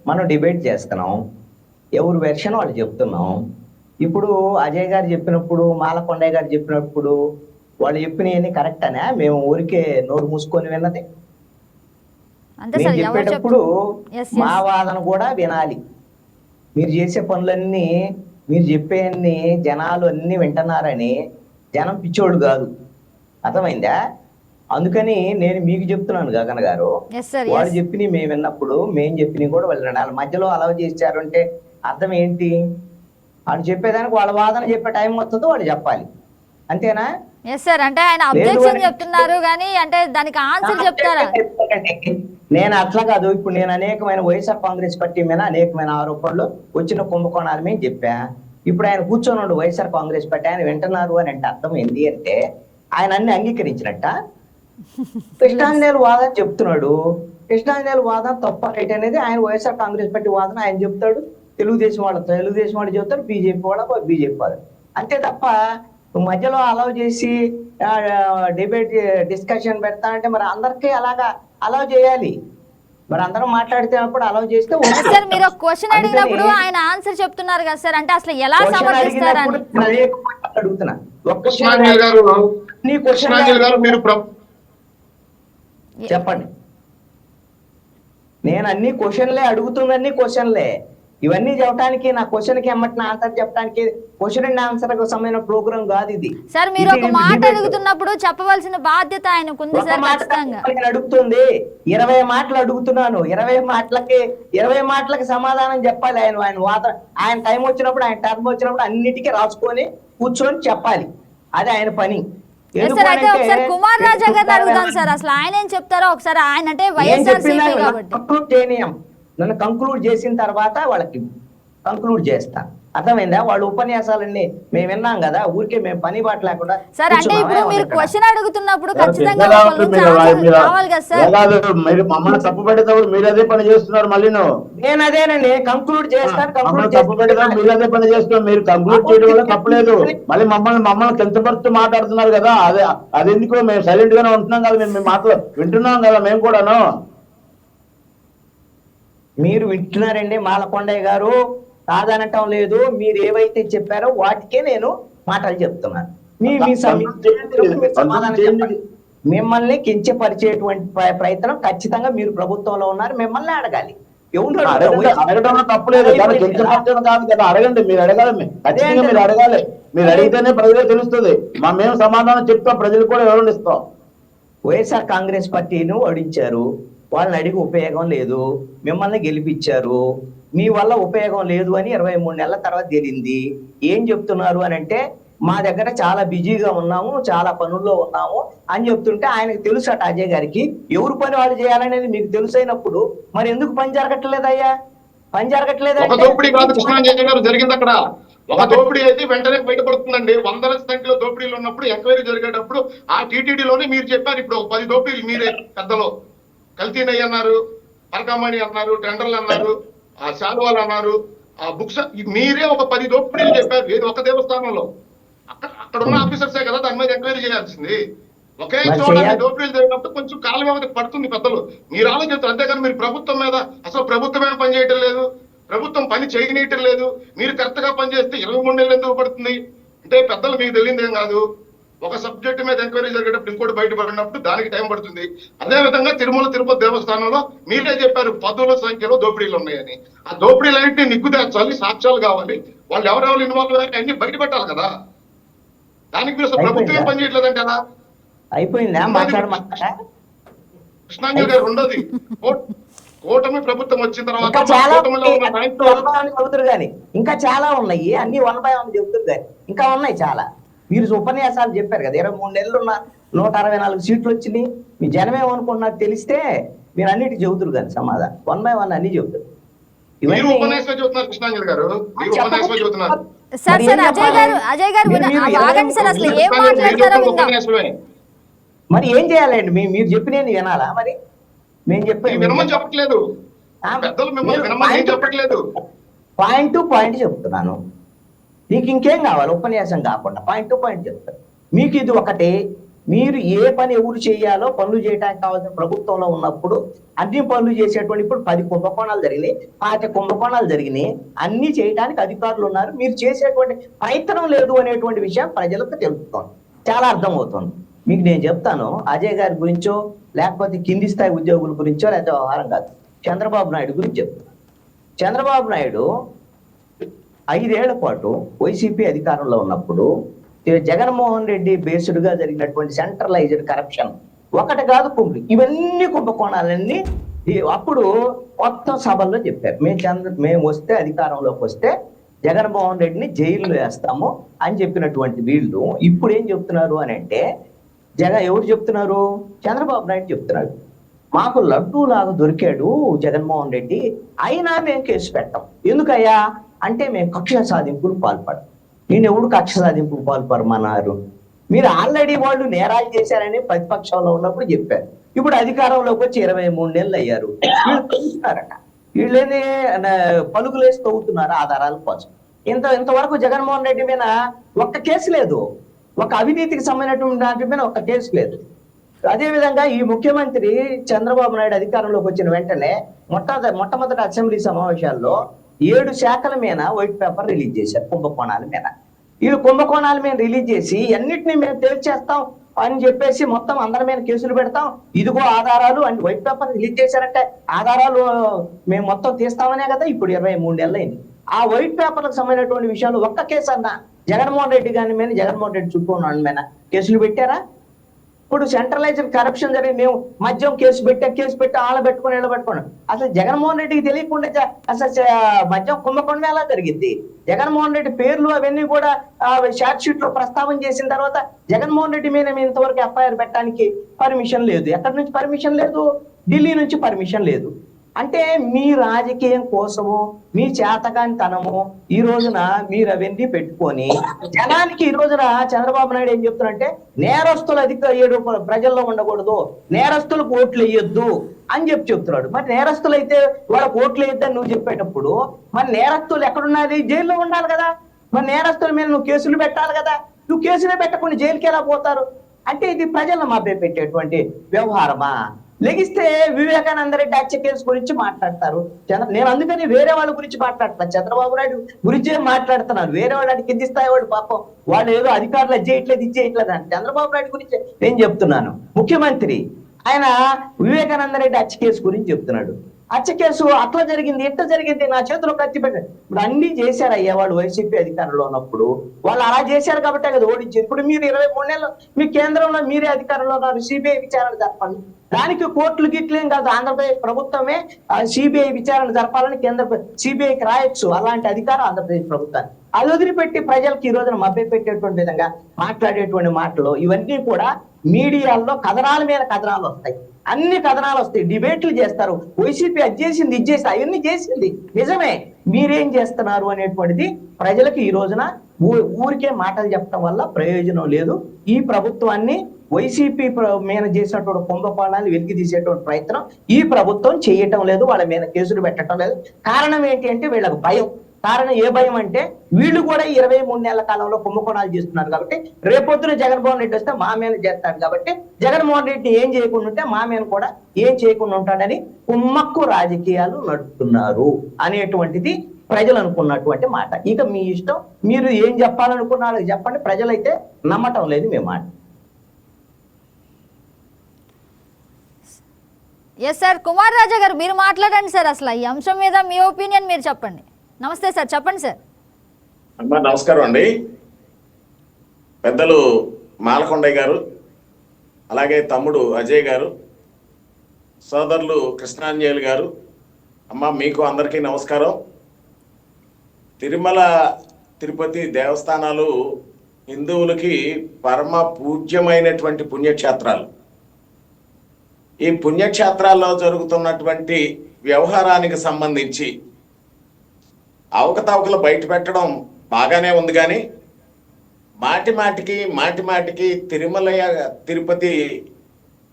మనం డిబేట్ చేస్తున్నాం, ఎవరు వెర్షన్ వాళ్ళు చెప్తున్నాం. ఇప్పుడు అజయ్ గారు చెప్పినప్పుడు, మాలకొండయ్య గారు చెప్పినప్పుడు వాళ్ళు చెప్పినవి కరెక్ట్ అనే మేము ఊరికే నోరు మూసుకొని విన్నది. నేను చెప్పేటప్పుడు మా వాదన కూడా వినాలి. మీరు చేసే పనులన్నీ, మీరు చెప్పేవన్నీ జనాలు అన్ని వింటున్నారని జనం పిచ్చోళ్ళు కాదు, అర్థమైందా? అందుకని నేను మీకు చెప్తున్నాను గగన్ గారు, వాళ్ళు చెప్పినవి మేము విన్నప్పుడు మేము చెప్పినవి కూడా వాళ్ళు వినాలి. మధ్యలో అలవ చేశారు అంటే అర్థం ఏంటి? వాళ్ళు చెప్పేదానికి వాళ్ళ వాదన చెప్పే టైం వస్తుందో వాళ్ళు చెప్పాలి, అంతేనా? అంటే ఆయన అబ్జెక్షన్ చెప్తున్నారు కానీ అంటే దానికి ఆన్సర్ చెప్తారా? నేను అట్లా కాదు. ఇప్పుడు నేను అనేకమైన వైఎస్ఆర్ కాంగ్రెస్ పార్టీ మీద అనేకమైన ఆరోపణలు వచ్చిన కుంభకోణాల మీద చెప్పా. ఇప్పుడు ఆయన కూర్చొని వైఎస్ఆర్ కాంగ్రెస్ పార్టీ ఆయన వింటున్నారు అని అంటే అర్థం ఏంటి అంటే ఆయన అన్ని అంగీకరించినట్ట. కృష్ణాంజనేయులు వాదన చెప్తున్నాడు, కృష్ణాంజనేయులు వాదన తప్ప రైట్ అనేది ఆయన వైఎస్ఆర్ కాంగ్రెస్ పార్టీ వాదన ఆయన చెప్తాడు, తెలుగుదేశం వాళ్ళు చెప్తారు, బీజేపీ వాళ్ళు. అంతే తప్ప మధ్యలో అలౌ చేసి డిబేట్ డిస్కషన్ పెడతా అంటే మరి అందరికీ అలాగా అలౌ చేయాలి. మరి అందరం మాట్లాడితేనప్పుడు అలౌ చేస్తే సార్ మీరు ఒక క్వశ్చన్ అడిగినప్పుడు ఆయన ఆన్సర్ చెప్తున్నారు కదా సార్, అంటే అసలు ఎలా సమర్థిస్తారని అడుగుతున్నా. చెప్పండి. నేను అన్ని క్వశ్చన్లే అడుగుతుందన్నీ క్వశ్చన్లే. ఇవన్నీ చెప్పడానికి నా క్వశ్చన్కి ఎమ్మటిన ఆన్సర్ చెప్పడానికి క్వశ్చన్ అండ్ ఆన్సర్ సమైన ప్రోగ్రామ్ కాదు ఇది. సార్ మీరు ఒక మాట అడుగుతున్నప్పుడు చెప్పవలసిన బాధ్యత ఆయనకు ఉంది సార్. ఖచ్చితంగా అడుగుతుంది 20 మాటలు అడుగుతున్నాను. 20 మాటలకి సమాధానం చెప్పాలి. ఆయన టైం వచ్చినప్పుడు, ఆయన టర్మ్ వచ్చినప్పుడు అన్నిటికీ రాసుకొని కూర్చొని చెప్పాలి. అది ఆయన పని. సార్ అయితే ఒకసారి కుమార్ రాజా గారిని అడుగుతాను సార్, అసలు ఆయన ఏం చెప్తారో ఒకసారి. ఆయన అంటే వైఎస్ఆర్సీపీ కాబట్టి నన్ను కంక్లూడ్ చేసిన తర్వాత వాళ్ళకి కంక్లూడ్ చేస్తా. అర్థమైందా? వాళ్ళ ఉపన్యాసాలన్నీ మేము విన్నాం కదా, ఊరికే మేము పని బాట లేకుండా. సార్ అంటే ఇప్పుడు మీరు క్వశ్చన్ అడుగుతున్నప్పుడు ఖచ్చితంగా కావాలి కదా సార్. మీరు మమ్మల్ని తప్పు పెట్టేటప్పుడు మీరు అదే పని చేస్తున్నారు. మళ్ళీ నేను అదేనండి కంక్లూడ్ చేస్తాను. తప్పు పెట్టేటప్పుడు మీరు అదే పని చేస్తున్నారు. మీరు కంక్లూడ్ చేయడం వల్ల తప్పలేదు. మళ్ళీ మమ్మల్ని కించపరుస్తూ మాట్లాడుతున్నారు కదా. అది ఎందుకు మేము సైలెంట్ గానే ఉంటున్నాం కదా, మేము మాటలు వింటున్నాం కదా మేము కూడాను. మీరు వింటున్నారండి మాలకొండయ్య గారు, కాదనటం లేదు. మీరు ఏవైతే చెప్పారో వాటికే నేను మాటలు చెప్తున్నాను. మిమ్మల్ని కించపరిచేటువంటి ప్రయత్నం ఖచ్చితంగా మీరు ప్రభుత్వంలో ఉన్నారు, మిమ్మల్ని అడగాలి. అడగడంలో తప్పలేదు, కించపరచడం కాదు కదా. అడగండి, మీరు అడగాలి. ఖచ్చితంగా మీరు అడగాలి. మీరు అడిగితేనే ప్రజలకు తెలుస్తుంది. మేము సమాధానం చెప్తాం, ప్రజలు కూడా వివరణిస్తాం. వైఎస్ఆర్ కాంగ్రెస్ పార్టీని ఓడించారు, వాళ్ళని అడిగి ఉపయోగం లేదు. మిమ్మల్ని గెలిపించారు, మీ వల్ల ఉపయోగం లేదు అని 23 నెలల తర్వాత తేలింది. ఏం చెప్తున్నారు అని అంటే, మా దగ్గర చాలా బిజీగా ఉన్నాము, చాలా పనుల్లో ఉన్నాము అని చెప్తుంటే ఆయనకు తెలుసు అట అజయ్ గారికి ఎవరు పని వాళ్ళు చేయాలనేది మీకు తెలుసు అయినప్పుడు మరి ఎందుకు పని జరగట్లేదయ్యా? పని జరగట్లేదు. ఒక దోపిడీ కాదు కృష్ణాంజలి గారు జరిగింది అక్కడ. ఒక దోపిడీ అయితే వెంటనే బయటపడుతుందండి. వందల సంఖ్యలో దోపిడీలు ఉన్నప్పుడు, ఎంక్వైరీ జరిగేటప్పుడు ఆ టీటీడీలోనే మీరు చెప్పారు. ఇప్పుడు 10 దోపిడీలు మీరే పెద్దలో కల్తీనయ్య అన్నారు, పరకామణి అన్నారు, టెండర్లు అన్నారు, ఆ శాలువాలు అన్నారు, ఆ బుక్స్, మీరే ఒక 10 దోపిడీలు చెప్పారు. ఏది ఒక దేవస్థానంలో. అక్కడ ఉన్న ఆఫీసర్సే కదా దాని మీద ఎంక్వైరీ చేయాల్సింది. ఒకే చోట దోపిడీలు జరిగినప్పుడు కొంచెం కాల వ్యవధి పడుతుంది పెద్దలు. మీరు ఆలోచిస్తారు. అంతేగాని మీరు ప్రభుత్వం మీద అసలు ప్రభుత్వమే పని చేయటం లేదు, ప్రభుత్వం పని చేయనీయటం లేదు, మీరు కరెక్ట్ గా పనిచేస్తే 23 నెలలు ఎందుకు పడుతుంది అంటే పెద్దలు మీకు తెలియదేం కాదు. ఒక సబ్జెక్ట్ మీద ఎంక్వైరీ జరిగేటప్పుడు ఇంకోటి బయటపడినప్పుడు దానికి టైం పడుతుంది. అదే విధంగా తిరుమల తిరుపతి దేవస్థానంలో మీరే చెప్పారు 10ల సంఖ్యలో దోపిడీలు ఉన్నాయని. ఆ దోపిడీలు అన్నింటినీ నిగ్గు తెచ్చాలి, సాక్ష్యాలు కావాలి, వాళ్ళు ఎవరెవరు ఇన్వాల్వ్ అయ్యారు అన్ని బయట పెట్టాలి కదా. దానికి మీరు అసలు ప్రభుత్వం పని చేయట్లేదంటే ఎలా కృష్ణాంజలి గారు? ఉండదు. కూటమి ప్రభుత్వం వచ్చిన తర్వాత చెబుతారు కానీ ఇంకా చాలా ఉన్నాయి. అన్ని 1 by 1 చెబుతారు కానీ ఇంకా ఉన్నాయి చాలా. మీరు ఉపన్యాసాలు చెప్పారు కదా, 23 నెలలు ఉన్న 164 సీట్లు వచ్చినాయి. మీ జనమేమనుకున్నారు తెలిస్తే మీరు అన్నిటి చెబుతారు కానీ సమాధానం 1 by 1 అన్ని చెబుతారు. కృష్ణాంజలి గారు చెబుతున్నారు. మరి ఏం చేయాలండి? మీరు చెప్పిన వినాలా? మరి మేము చెప్పట్లేదు, పాయింట్ టు పాయింట్ చెప్తున్నాను. నీకు ఇంకేం కావాలి? ఉపన్యాసం కాకుండా పాయింట్ టు పాయింట్ చెప్తాను. మీకు ఇది ఒకటే, మీరు ఏ పని ఎవరు చేయాలో పనులు చేయడానికి కావాల్సిన ప్రభుత్వంలో ఉన్నప్పుడు అన్ని పనులు చేసేటువంటి, ఇప్పుడు 10 కుంభకోణాలు జరిగినాయి, 5 కుంభకోణాలు జరిగినాయి, అన్ని చేయడానికి అధికారులు ఉన్నారు. మీరు చేసేటువంటి ప్రయత్నం లేదు అనేటువంటి విషయం ప్రజలకు తెలుస్తుంది, చాలా అర్థమవుతుంది. మీకు నేను చెప్తాను, అజయ్ గారి గురించో లేకపోతే కింది స్థాయి ఉద్యోగుల గురించో లేకపోతే వ్యవహారం కాదు, చంద్రబాబు నాయుడు గురించి చెప్తాను. చంద్రబాబు నాయుడు 5 ఏళ్ల పాటు వైసీపీ అధికారంలో ఉన్నప్పుడు జగన్మోహన్ రెడ్డి బేస్డ్గా జరిగినటువంటి సెంట్రలైజ్డ్ కరప్షన్ ఒకటి కాదు ఇవన్నీ కుంభకోణాలన్నీ అప్పుడు మొత్తం సభల్లో చెప్పారు. మేము వస్తే అధికారంలోకి వస్తే జగన్మోహన్ రెడ్డిని జైల్లో వేస్తాము అని చెప్పినటువంటి వీళ్ళు ఇప్పుడు ఏం చెప్తున్నారు అని అంటే, ఎవరు చెప్తున్నారు? చంద్రబాబు నాయుడు చెప్తున్నాడు, మాకు లడ్డూ లాగా దొరికాడు జగన్మోహన్ రెడ్డి, అయినా మేము కేసు పెట్టాం. ఎందుకయ్యా అంటే మేము కక్ష సాధింపులు పాల్పడం. నేను ఎవడు కక్ష సాధింపులు పాల్పడమన్నారు? మీరు ఆల్రెడీ వాళ్ళు నేరాలు చేశారని ప్రతిపక్షంలో ఉన్నప్పుడు చెప్పారు. ఇప్పుడు అధికారంలోకి వచ్చి 23 నెలలు అయ్యారు. వీళ్ళు తవ్వుతున్నారట, వీళ్ళేది పలుకులేసి తవ్వుతున్నారు ఆధారాల కోసం. ఇంతవరకు జగన్మోహన్ రెడ్డి మీద ఒక్క కేసు లేదు, ఒక అవినీతికి సంబంధించినటువంటి దాంట్లో మీద ఒక్క కేసు లేదు. అదేవిధంగా ఈ ముఖ్యమంత్రి చంద్రబాబు నాయుడు అధికారంలోకి వచ్చిన వెంటనే మొట్టమొదటి అసెంబ్లీ సమావేశాల్లో 7 శాఖల మీద వైట్ పేపర్ రిలీజ్ చేశారు కుంభకోణాల మీద. వీళ్ళు కుంభకోణాల మీద రిలీజ్ చేసి అన్నిటినీ మేము తేల్చేస్తాం, అని చెప్పేసి మొత్తం అందరి మీద కేసులు పెడతాం, ఇదిగో ఆధారాలు అని వైట్ పేపర్ రిలీజ్ చేశారంటే ఆధారాలు మేము మొత్తం తీస్తామనే కదా ఇప్పుడు 23 నెలలు అయింది. ఆ వైట్ పేపర్లకు సంబంధించినటువంటి విషయాలు ఒక్క కేసు అన్నా జగన్మోహన్ రెడ్డి గారి మీద, జగన్మోహన్ రెడ్డి చుట్టూ ఉన్న మీద కేసులు పెట్టారా? ఇప్పుడు సెంట్రలైజ్డ్ కరప్షన్ జరిగి మేము మద్యం కేసు పెట్టి ఆళ్ళ పెట్టుకుని వీళ్ళ పెట్టుకున్నాం. అసలు జగన్మోహన్ రెడ్డికి తెలియకుండా అసలు మద్యం కుంభకోణం ఎలా జరిగింది? జగన్మోహన్ రెడ్డి పేర్లు అవన్నీ కూడా షార్ట్ షీట్ లో ప్రస్తావన చేసిన తర్వాత జగన్మోహన్ రెడ్డి మీద మేము ఇంతవరకు ఎఫ్ఐఆర్ పెట్టడానికి పర్మిషన్ లేదు. ఎక్కడి నుంచి పర్మిషన్ లేదు? ఢిల్లీ నుంచి పర్మిషన్ లేదు. అంటే మీ రాజకీయం కోసము, మీ చేతకాని తనము ఈ రోజున మీరు అవన్నీ పెట్టుకొని జనానికి ఈ రోజున చంద్రబాబు నాయుడు ఏం చెప్తున్నారంటే నేరస్తులు అధిక ప్రజల్లో ఉండకూడదు, నేరస్తులకు ఓట్లు వేయొద్దు అని చెప్తున్నాడు. మరి నేరస్తులు అయితే వాళ్ళకి ఓట్లు వేయొద్దని నువ్వు చెప్పేటప్పుడు మరి నేరస్తులు ఎక్కడున్నది? జైల్లో ఉండాలి కదా. మరి నేరస్తుల మీద నువ్వు కేసులు పెట్టాలి కదా. నువ్వు కేసులే పెట్టకుండా జైలుకి ఎలా పోతారు? అంటే ఇది ప్రజలను మభ్య పెట్టేటువంటి వ్యవహారమా? లెగిస్తే వివేకానంద రెడ్డి హత్య కేసు గురించి మాట్లాడతారు. నేను అందుకని వేరే వాళ్ళ గురించి మాట్లాడతాను, చంద్రబాబు నాయుడు గురించే మాట్లాడుతున్నాను. వేరే వాళ్ళు కింది స్థాయి వాళ్ళు పాపం వాళ్ళు ఏదో అధికారులు ఇది చేయట్లేదు అని చంద్రబాబు నాయుడు గురించి నేను చెప్తున్నాను. ముఖ్యమంత్రి ఆయన వివేకానంద రెడ్డి హత్య కేసు గురించి చెప్తున్నాడు. హత్య కేసు అట్లా జరిగింది, ఎట్లా జరిగింది, నా చేతిలో కత్తి పెట్టాడు. ఇప్పుడు అన్ని చేశారు అయ్యా వాళ్ళు వైసీపీ అధికారంలో ఉన్నప్పుడు. వాళ్ళు అలా చేశారు కాబట్టి కదా ఓడించారు. ఇప్పుడు మీరు 23 నెలలు మీ కేంద్రంలో మీరే అధికారంలో ఉన్నారు, సిబిఐ విచారణ జరపండి. దానికి కోర్టులు గిట్లేం కాదు, ఆంధ్రప్రదేశ్ ప్రభుత్వమే సిబిఐ విచారణ జరపాలని సిబిఐకి రాయొచ్చు. అలాంటి అధికారం ఆంధ్రప్రదేశ్ ప్రభుత్వాన్ని. అది వదిలిపెట్టి ప్రజలకు ఈ రోజున మభ్య పెట్టేటువంటి విధంగా మాట్లాడేటువంటి మాటలు ఇవన్నీ కూడా మీడియాల్లో కథనాల మీద కథనాలు వస్తాయి, అన్ని కథనాలు వస్తాయి, డిబేట్లు చేస్తారు. వైసీపీ అది చేసింది, ఇది చేసింది, అవన్నీ చేసింది నిజమే. మీరేం చేస్తున్నారు అనేటువంటిది ప్రజలకు ఈ రోజున ఊరికే మాటలు చెప్పడం వల్ల ప్రయోజనం లేదు. ఈ ప్రభుత్వాన్ని వైసీపీ మీద చేసినటువంటి కుంభకోణాలు వెలికి తీసేటువంటి ప్రయత్నం ఈ ప్రభుత్వం చేయటం లేదు, వాళ్ళ మీద కేసులు పెట్టడం లేదు. కారణం ఏంటి అంటే వీళ్ళకి భయం. కారణం ఏ భయం అంటే వీళ్ళు కూడా 23 నెలల కాలంలో కుంభకోణాలు చేస్తున్నారు కాబట్టి రేపొద్దున జగన్మోహన్ రెడ్డి వస్తే మా మీద చేస్తాడు కాబట్టి జగన్మోహన్ రెడ్డి ఏం చేయకుండా ఉంటే మా మీద కూడా ఏం చేయకుండా ఉంటాడని కుమ్మక్కు రాజకీయాలు నడుపుతున్నారు అనేటువంటిది ప్రజలు అనుకున్నటువంటి మాట. ఇక మీ ఇష్టం, మీరు ఏం చెప్పాలనుకున్నారో చెప్పండి. ప్రజలైతే నమ్మటం లేదు మీ మాట. ఎస్ సార్, కుమార్ రాజా గారు మీరు మాట్లాడండి సార్. అసలు ఈ అంశం మీద మీ ఒపీనియన్ మీరు చెప్పండి. నమస్తే సార్, చెప్పండి సార్. అమ్మా నమస్కారం అండి. పెద్దలు మాలకొండయ్య గారు, అలాగే తమ్ముడు అజయ్ గారు, సోదరులు కృష్ణాంజలి గారు, అమ్మ మీకు అందరికీ నమస్కారం. తిరుమల తిరుపతి దేవస్థానాలు హిందువులకి పరమ పూజ్యమైనటువంటి పుణ్యక్షేత్రాలు. ఈ పుణ్యక్షేత్రాల్లో జరుగుతున్నటువంటి వ్యవహారానికి సంబంధించి అవకతవకలు బయట పెట్టడం బాగానే ఉంది, కానీ మాటి మాటికి తిరుమల తిరుపతి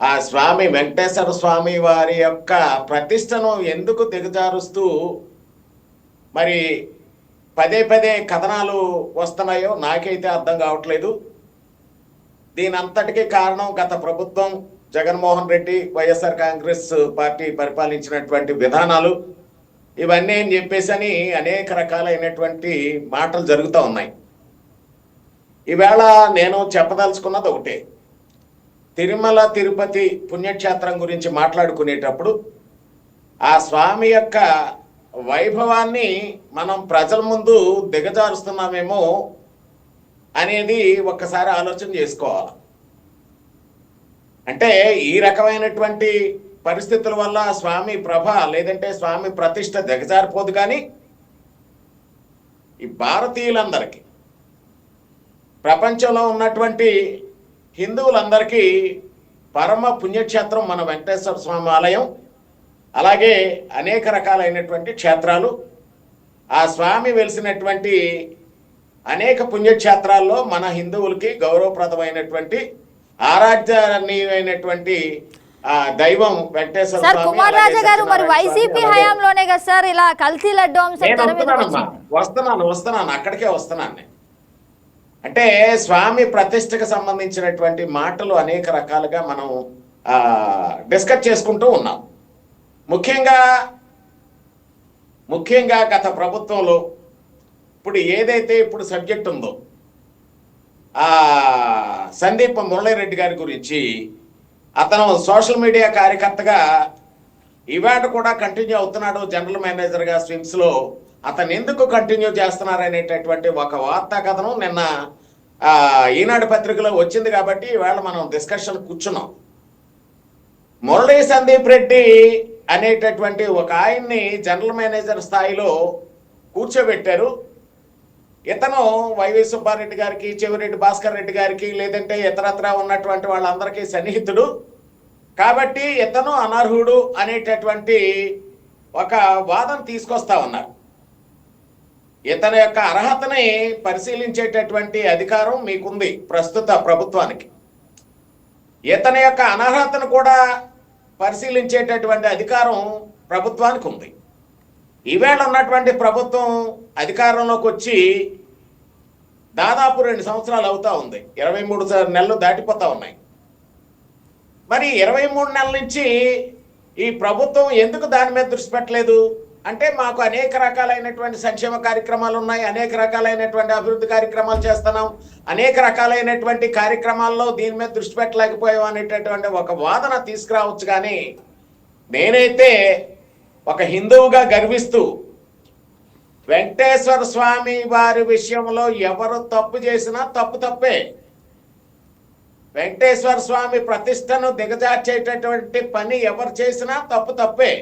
ఆ స్వామి వెంకటేశ్వర స్వామి వారి యొక్క ప్రతిష్టను ఎందుకు దిగజారుస్తూ మరి పదే కథనాలు వస్తున్నాయో నాకైతే అర్థం కావట్లేదు. దీని అంతటికీ కారణం గత ప్రభుత్వం, జగన్మోహన్ రెడ్డి, వైఎస్ఆర్ కాంగ్రెస్ పార్టీ పరిపాలించినటువంటి విధానాలు ఇవన్నీ అని చెప్పేసి అనేక రకాలైనటువంటి మాటలు జరుగుతూ ఉన్నాయి. ఈవేళ నేను చెప్పదలుచుకున్నది ఒకటే, తిరుమల తిరుపతి పుణ్యక్షేత్రం గురించి మాట్లాడుకునేటప్పుడు ఆ స్వామి యొక్క వైభవాన్ని మనం ప్రజల ముందు దిగజారుస్తున్నామేమో అనేది ఒక్కసారి ఆలోచన చేసుకోవాలి. అంటే ఈ రకమైనటువంటి పరిస్థితుల వల్ల స్వామి ప్రభ లేదంటే స్వామి ప్రతిష్ట దిగజారిపోదు, కానీ ఈ భారతీయులందరికీ, ప్రపంచంలో ఉన్నటువంటి హిందువులందరికీ పరమ పుణ్యక్షేత్రం మన వెంకటేశ్వర స్వామి ఆలయం. అలాగే అనేక రకాలైనటువంటి క్షేత్రాలు, ఆ స్వామి వెలిసినటువంటి అనేక పుణ్యక్షేత్రాల్లో మన హిందువులకి గౌరవప్రదమైనటువంటి ఆరాధ్యమైనటువంటి దైవం వెంకటేశ్వర స్వామి. కుమార్ రాజా గారు, మరి వైసీపీ హయాంలోనే కదా సార్ ఇలా కల్తీ లడ్డు వస్తున్నాను అక్కడికే వస్తున్నాను. అంటే స్వామి ప్రతిష్టకు సంబంధించినటువంటి మాటలు అనేక రకాలుగా మనం డిస్కస్ చేసుకుంటూ ఉన్నాం. ముఖ్యంగా గత ప్రభుత్వంలో ఇప్పుడు ఏదైతే ఇప్పుడు సబ్జెక్ట్ ఉందో సందీప్ మురళీరెడ్డి గారి గురించి, అతను సోషల్ మీడియా కార్యకర్తగా ఈవేళ కూడా కంటిన్యూ అవుతున్నాడు జనరల్ మేనేజర్గా స్విమ్స్లో. అతను ఎందుకు కంటిన్యూ చేస్తున్నారు అనేటటువంటి ఒక వార్తా కథనం నిన్న ఈనాడు పత్రికలో వచ్చింది కాబట్టి ఈవేళ మనం డిస్కషన్ కూర్చున్నాం. మురళీ సందీప్ రెడ్డి అనేటటువంటి ఒక ఆయన్ని జనరల్ మేనేజర్ స్థాయిలో కూర్చోబెట్టారు. ఇతను వైవి సుబ్బారెడ్డి గారికి, చెవిరెడ్డి భాస్కర్ రెడ్డి గారికి, లేదంటే ఇతరత్ర ఉన్నటువంటి వాళ్ళందరికీ సన్నిహితుడు కాబట్టి ఇతను అనర్హుడు అనేటటువంటి ఒక వాదన తీసుకొస్తా ఉన్నారు. ఇతని యొక్క అర్హతని పరిశీలించేటటువంటి అధికారం మీకుంది ప్రస్తుత ప్రభుత్వానికి. ఇతని యొక్క అనర్హతను కూడా పరిశీలించేటటువంటి అధికారం ప్రభుత్వానికి ఉంది. ఈవేళ ఉన్నటువంటి ప్రభుత్వం అధికారంలోకి వచ్చి దాదాపు 2 సంవత్సరాలు అవుతా ఉంది, 23 నెలలు దాటిపోతా ఉన్నాయి. మరి 23 నెలల నుంచి ఈ ప్రభుత్వం ఎందుకు దాని మీద దృష్టి పెట్టలేదు అంటే, మాకు అనేక రకాలైనటువంటి సంక్షేమ కార్యక్రమాలు ఉన్నాయి, అనేక రకాలైనటువంటి అభివృద్ధి కార్యక్రమాలు చేస్తున్నాం, అనేక రకాలైనటువంటి కార్యక్రమాల్లో దీని మీద దృష్టి పెట్టలేకపోయాం అనేటటువంటి ఒక వాదన తీసుకురావచ్చు. కానీ నేనైతే ఒక హిందువుగా గర్విస్తూ వెంకటేశ్వర స్వామి వారి విషయంలో ఎవరు తప్పు చేసినా తప్పే. వెంకటేశ్వర స్వామి ప్రతిష్టను దిగజార్చేటటువంటి పని ఎవరు చేసినా తప్పే.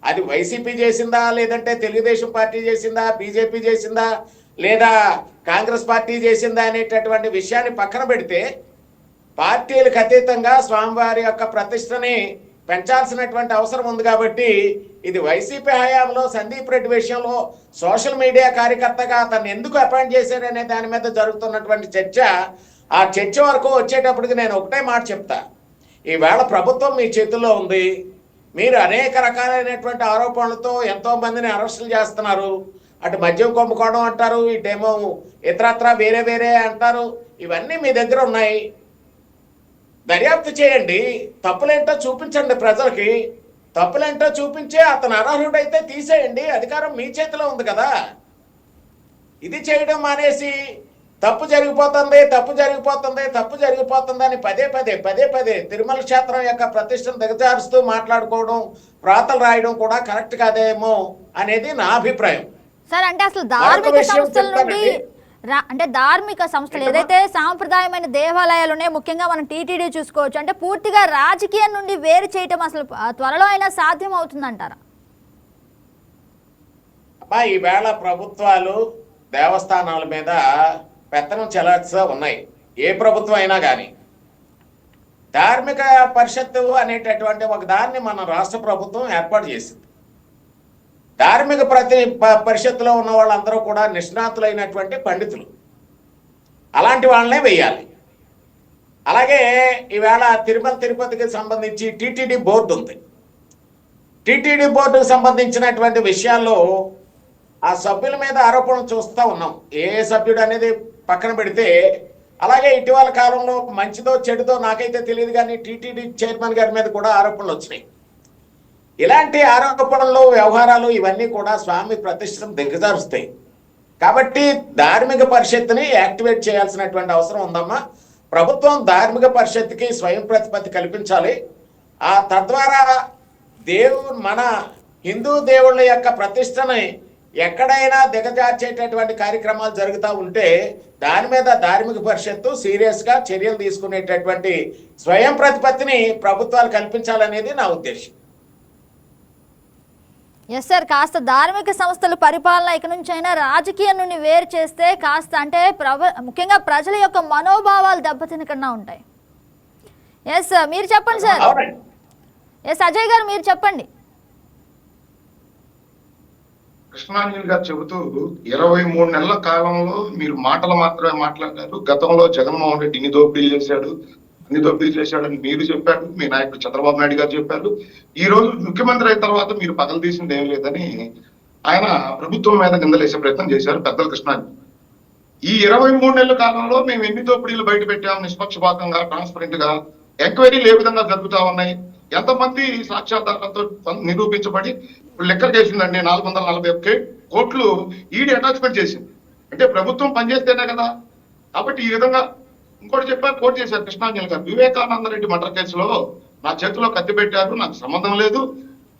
అది వైసీపీ చేసిందా, లేదంటే తెలుగుదేశం పార్టీ చేసిందా, బీజేపీ చేసిందా, లేదా కాంగ్రెస్ పార్టీ చేసిందా అనేటటువంటి విషయాన్ని పక్కన పెడితే పార్టీలకు అతీతంగా స్వామివారి యొక్క ప్రతిష్టని పెంచాల్సినటువంటి అవసరం ఉంది. కాబట్టి ఇది వైసీపీ హయాంలో సందీప్ రెడ్డి విషయంలో సోషల్ మీడియా కార్యకర్తగా అతన్ని ఎందుకు అపాయింట్ చేశారనే దాని మీద జరుగుతున్నటువంటి చర్చ, ఆ చర్చ వరకు వచ్చేటప్పటికి నేను ఒకటే మాట చెప్తా. ఈవేళ ప్రభుత్వం మీ చేతుల్లో ఉంది. మీరు అనేక రకాలైనటువంటి ఆరోపణలతో ఎంతో మందిని అరెస్టులు చేస్తున్నారు. అటు మద్యం కుంభకోణం అంటారు, ఇటేమో ఇతరత్ర వేరే అంటారు. ఇవన్నీ మీ దగ్గర ఉన్నాయి. దర్యాప్తు చేయండి, తప్పులేంటో చూపించండి ప్రజలకి. తప్పులేంటో చూపించే అతను అనర్హుడైతే తీసేయండి. అధికారం మీ చేతిలో ఉంది కదా. ఇది చేయడం మానేసి తప్పు జరిగిపోతుంది అని పదే తిరుమల క్షేత్రం యొక్క ప్రతిష్టను దిగజారుస్తూ మాట్లాడుకోవడం, ప్రాతలు రాయడం కూడా కరెక్ట్ కాదేమో అనేది నా అభిప్రాయం. సార్, అంటే అసలు ధార్మిక సంస్థల నుండి అంటే ధార్మిక సంస్థలు ఏదైతే సాంప్రదాయమైన దేవాలయాలు ఉన్నాయో, ముఖ్యంగా మనం టీటీడీ చూసుకోవచ్చు, అంటే పూర్తిగా రాజకీయం నుండి వేరు చేయటం అసలు త్వరలో అయినా సాధ్యం అవుతుందంటారా? అబ్బా, ఈవేళ ప్రభుత్వాలు దేవస్థానాల మీద పెత్తనం చెలాల్సి ఉన్నాయి. ఏ ప్రభుత్వం అయినా కానీ ధార్మిక పరిషత్తు అనేటటువంటి ఒక దాన్ని మన రాష్ట్ర ప్రభుత్వం ఏర్పాటు చేసింది. ధార్మిక పరిషత్తులో ఉన్న వాళ్ళందరూ కూడా నిష్ణాతులైనటువంటి పండితులు. అలాంటి వాళ్ళనే వెయ్యాలి. అలాగే ఈవేళ తిరుపతికి సంబంధించి టీటీడీ బోర్డు ఉంది. టీటీడీ బోర్డుకు సంబంధించినటువంటి విషయాల్లో ఆ సభ్యుల మీద ఆరోపణలు చూస్తూ ఉన్నాం. ఏ సభ్యుడు అనేది పక్కన పెడితే, అలాగే ఇటీవల కాలంలో మంచిదో చెడుదో నాకైతే తెలియదు కానీ టీటీడీ చైర్మన్ గారి మీద కూడా ఆరోపణలు వచ్చినాయి. ఇలాంటి ఆరోపణలు, వ్యవహారాలు ఇవన్నీ కూడా స్వామి ప్రతిష్టను దిగజారుస్తాయి. కాబట్టి ధార్మిక పరిషత్తుని యాక్టివేట్ చేయాల్సినటువంటి అవసరం ఉందమ్మా. ప్రభుత్వం ధార్మిక పరిషత్తుకి స్వయం ప్రతిపత్తి కల్పించాలి. తద్వారా మన హిందూ దేవుళ్ళ యొక్క ప్రతిష్టని ఎక్కడైనా దిగజార్చేటటువంటి కార్యక్రమాలు జరుగుతూ ఉంటే దాని మీద ధార్మిక పరిషత్తు సీరియస్గా చర్యలు తీసుకునేటటువంటి స్వయం ప్రతిపత్తిని ప్రభుత్వాలు కల్పించాలనేది నా ఉద్దేశం. ఎస్ సార్, కాస్త ధార్మిక సంస్థల పరిపాలన ఇక నుంచి అయినా రాజకీయం నుండి వేరు చేస్తే కాస్త అంటే ముఖ్యంగా ప్రజల యొక్క మనోభావాలు దెబ్బతినకుండా ఉంటాయి. ఎస్ మీరు చెప్పండి సార్. ఎస్ అజయ్ గారు మీరు చెప్పండి. కృష్ణాంజలి గారు చెబుతూ 23 నెలల కాలంలో మీరు మాటలు మాత్రమే మాట్లాడారు. గతంలో జగన్మోహన్ రెడ్డి ఇన్ని దోపిడీలు చేశాడని మీరు చెప్పారు, మీ నాయకుడు చంద్రబాబు నాయుడు గారు చెప్పారు. ఈ రోజు ముఖ్యమంత్రి అయిన తర్వాత మీరు పగలు తీసింది ఏం లేదని ఆయన ప్రభుత్వం మీద నిందలేసే ప్రయత్నం చేశారు పెద్దలు కృష్ణాంజలి. ఈ 23 నెలల కాలంలో మేము ఎన్ని దోపిడీలు బయట పెట్టాము, నిష్పక్షపాతంగా, ట్రాన్స్పరెంట్ గా ఎంక్వైరీలు ఏ విధంగా జరుగుతా ఉన్నాయి, ఎంతమంది సాక్ష్యాధారాలతో నిరూపించబడి లెక్కలు చేసిందండి. 441 కోట్లు ఈడీ అటాచ్మెంట్ చేసింది. అంటే ప్రభుత్వం పనిచేస్తేనే కదా. కాబట్టి ఈ విధంగా ఇంకోటి చెప్పారు, కోట్ చేశారు కృష్ణాంజలి గారు, వివేకానంద రెడ్డి మర్డర్ కేసులో నా చేతిలో కత్తి పెట్టారు, నాకు సంబంధం లేదు,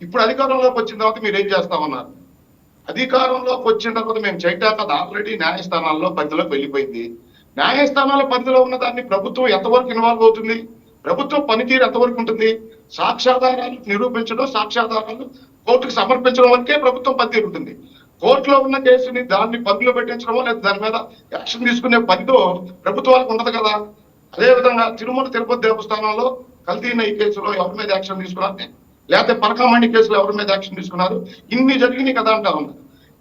ఇప్పుడు అధికారంలోకి వచ్చిన తర్వాత మీరు ఏం చేస్తామన్నారు. అధికారంలోకి వచ్చిన తర్వాత మేము చేయటాక అది ఆల్రెడీ న్యాయస్థానాల్లో పరిధిలోకి వెళ్ళిపోయింది. న్యాయస్థానాల పరిధిలో ఉన్న దాన్ని ప్రభుత్వం ఎంతవరకు ఇన్వాల్వ్ అవుతుంది, ప్రభుత్వం పనితీరు ఎంతవరకు ఉంటుంది, సాక్ష్యాధారాలు నిరూపించడం, సాక్ష్యాధారాలు కోర్టుకు సమర్పించడం వరకే ప్రభుత్వం పనితీరు ఉంటుంది. కోర్టులో ఉన్న కేసుని దాన్ని పరుగులో పెట్టించడమో లేదా దాని మీద యాక్షన్ తీసుకునే పనితో ప్రభుత్వాలకు ఉండదు కదా. అదేవిధంగా తిరుమల తిరుపతి దేవస్థానంలో కల్తీ నెయ్యి కేసులో ఎవరి మీద యాక్షన్ తీసుకున్నారు, లేకపోతే పరకామండి కేసులో ఎవరి మీద యాక్షన్ తీసుకున్నారు, ఇన్ని జరిగినాయి కదా అంటా ఉన్నారు.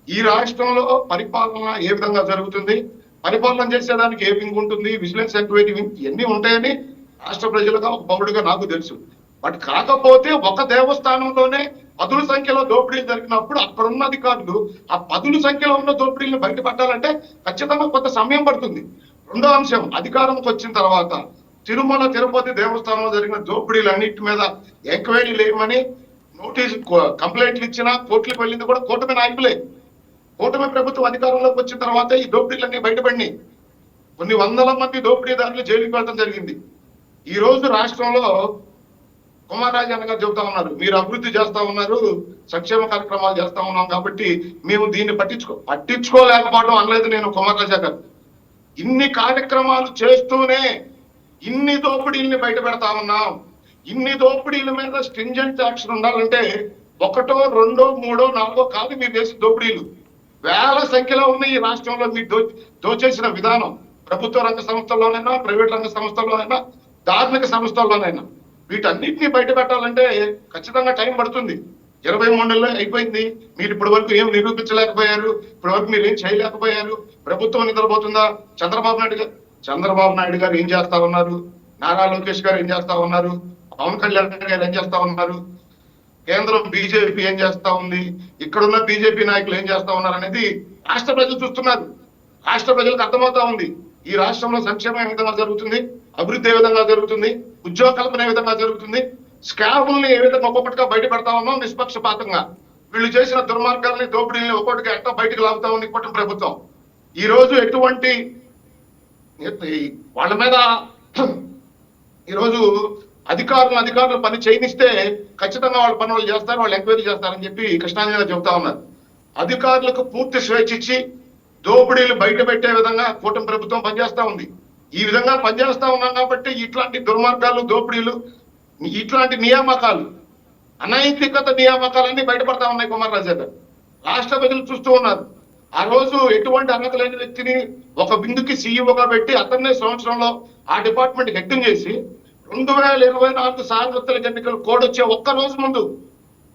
ఈ రాష్ట్రంలో పరిపాలన ఏ విధంగా జరుగుతుంది, పరిపాలన చేసేదానికి ఏ వింగ్ ఉంటుంది, విజిలెన్స్ ఎంక్వైరీ వింగ్, ఇవన్నీ ఉంటాయని రాష్ట్ర ప్రజలుగా ఒక పౌరుడిగా నాకు తెలుసు. బట్ కాకపోతే ఒక దేవస్థానంలోనే పదుల సంఖ్యలో దోపిడీలు జరిగినప్పుడు అక్కడ ఉన్న అధికారులు ఆ పదుల సంఖ్యలో ఉన్న దోపిడీలను బయటపడాలంటే ఖచ్చితంగా కొంత సమయం పడుతుంది. రెండో అంశం, అధికారంకి వచ్చిన తర్వాత తిరుమల తిరుపతి దేవస్థానంలో జరిగిన దోపిడీలు అన్నిటి మీద ఎంక్వైరీ లేవని నోటీసు కంప్లైంట్లు ఇచ్చినా కోర్టులకు వెళ్ళింది కూడా కూటమి నాయకులే. కూటమి ప్రభుత్వం అధికారంలోకి వచ్చిన తర్వాత ఈ దోపిడీలన్నీ బయటపడినాయి. కొన్ని వందల మంది దోపిడీదారులు జైలుకి వెళ్ళడం జరిగింది. ఈ రోజు రాష్ట్రంలో కుమార్ రాజా గారు చెబుతా ఉన్నారు, మీరు అభివృద్ధి చేస్తా ఉన్నారు, సంక్షేమ కార్యక్రమాలు చేస్తా ఉన్నాం కాబట్టి మేము దీన్ని పట్టించుకోలేకపోవడం అనలేదు నేను. కుమార్ రాజా గారు ఇన్ని కార్యక్రమాలు చేస్తూనే ఇన్ని దోపిడీల్ని బయట పెడతా ఉన్నాం. ఇన్ని దోపిడీల మీద స్ట్రింజెంట్ యాక్షన్ ఉండాలంటే ఒకటో రెండో మూడో నాలుగో కాదు మీరు చేసిన దోపిడీలు వేల సంఖ్యలో ఉన్న ఈ రాష్ట్రంలో మీరు దోచేసిన విధానం, ప్రభుత్వ రంగ సంస్థల్లోనైనా ప్రైవేట్ రంగ సంస్థల్లోనైనా ధార్మిక సంస్థల్లోనైనా వీటన్నిటిని బయట పెట్టాలంటే ఖచ్చితంగా టైం పడుతుంది. 23 నెలలు అయిపోయింది, మీరు ఇప్పటి వరకు ఏం నిరూపించలేకపోయారు, ఇప్పటి వరకు మీరు ఏం చేయలేకపోయారు. ప్రభుత్వం నిద్రపోతుందా? చంద్రబాబు నాయుడు గారు ఏం చేస్తా ఉన్నారు, నారా లోకేష్ గారు ఏం చేస్తా ఉన్నారు, పవన్ కళ్యాణ్ గారు ఏం చేస్తా ఉన్నారు, కేంద్రం బీజేపీ ఏం చేస్తా ఉంది, ఇక్కడున్న బీజేపీ నాయకులు ఏం చేస్తా ఉన్నారు అనేది రాష్ట్ర ప్రజలు చూస్తున్నారు. రాష్ట్ర ప్రజలకు అర్థమవుతా ఉంది ఈ రాష్ట్రంలో సంక్షేమం ఏ విధంగా జరుగుతుంది, అభివృద్ధి ఏ విధంగా జరుగుతుంది, ఉద్యోగ కల్పన ఏ విధంగా జరుగుతుంది, స్కాముల్ని ఏ విధంగా ఒక్కొక్కటిగా బయట పెడతా ఉన్నాం నిష్పక్షపాతంగా. వీళ్ళు చేసిన దుర్మార్గాల్ని దోపిడీల్ని ఒక్కొక్కటిగా ఎట్లా బయటకు లాగుతా ఉంది కూటమి ప్రభుత్వం. ఈ రోజు ఎటువంటి వాళ్ళ మీద ఈరోజు అధికారులు పని చేయనిస్తే ఖచ్చితంగా వాళ్ళ పనులు చేస్తారు, వాళ్ళు ఎంక్వైరీ చేస్తారని చెప్పి కృష్ణాంజలి గారు చెబుతా ఉన్నారు. అధికారులకు పూర్తి స్వేచ్ఛ ఇచ్చి దోపిడీలు బయట పెట్టే విధంగా కూటమి ప్రభుత్వం పనిచేస్తా ఉంది. ఈ విధంగా పనిచేస్తా ఉన్నాం కాబట్టి ఇట్లాంటి దుర్మార్గాలు, దోపిడీలు, ఇట్లాంటి నియామకాలు, అనైతికత నియామకాలన్నీ బయటపడతా ఉన్నాయి. కుమార్ రాజా గారు రాష్ట్ర ప్రజలు చూస్తూ ఉన్నారు. ఆ రోజు ఎటువంటి అర్హత లేని వ్యక్తిని ఒక విందుకి సీఈఓగా పెట్టి అతన్నే సంవత్సరంలో ఆ డిపార్ట్మెంట్ హెడ్డింగ్ చేసి 2024 సార్వత్రిక ఎన్నికలు కోడ్ వచ్చే ఒక్క రోజు ముందు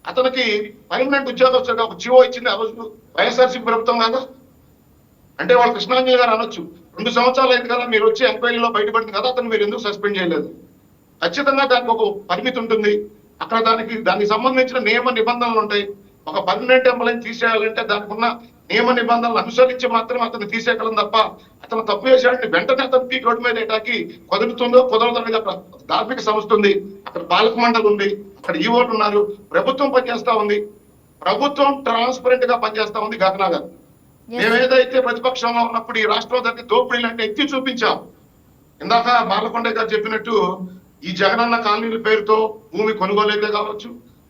అతనికి పర్మనెంట్ ఉద్యోగస్తుగా ఒక జీవో ఇచ్చింది ఆ రోజు వైఎస్ఆర్సీపీ ప్రభుత్వం కాదా? అంటే వాళ్ళు కృష్ణాంజలి గారు అనొచ్చు, 2 సంవత్సరాలు అయింది కదా మీరు వచ్చి ఎంక్వైరీలో బయటపడింది కదా, అతను మీరు ఎందుకు సస్పెండ్ చేయలేదు? ఖచ్చితంగా దానికి ఒక పరిమితి ఉంటుంది. అక్కడ దానికి సంబంధించిన నియమ నిబంధనలు ఉంటాయి. ఒక పర్మనెంట్ ఎంప్లాయీని తీసేయాలంటే దానికి ఉన్న నియమ నిబంధనలు అనుసరించి మాత్రమే అతను తీసేయగలం తప్ప అతను తప్పు చేశాడని వెంటనే అతను పీక్ రోడ్డు మీద ఏటాకి కుదురుతుందో కుదరదో అనేది అక్కడ ధార్మిక సంస్థ ఉంది, అక్కడ పాలక మండలి ఉంది, అక్కడ ఈవోలు ఉన్నారు, ప్రభుత్వం పనిచేస్తా ఉంది. ప్రభుత్వం ట్రాన్స్పరెంట్ గా పనిచేస్తా ఉంది. గగనా గారు మేమేదైతే ప్రతిపక్షంలో ఉన్నప్పుడు ఈ రాష్ట్రంలో జరిగే దోపిడీలు అంటే ఎత్తి చూపించాం. ఇందాక బాలకొండ గారు చెప్పినట్టు ఈ జగనన్న కాలనీల పేరుతో భూమి కొనుగోలు కావచ్చు,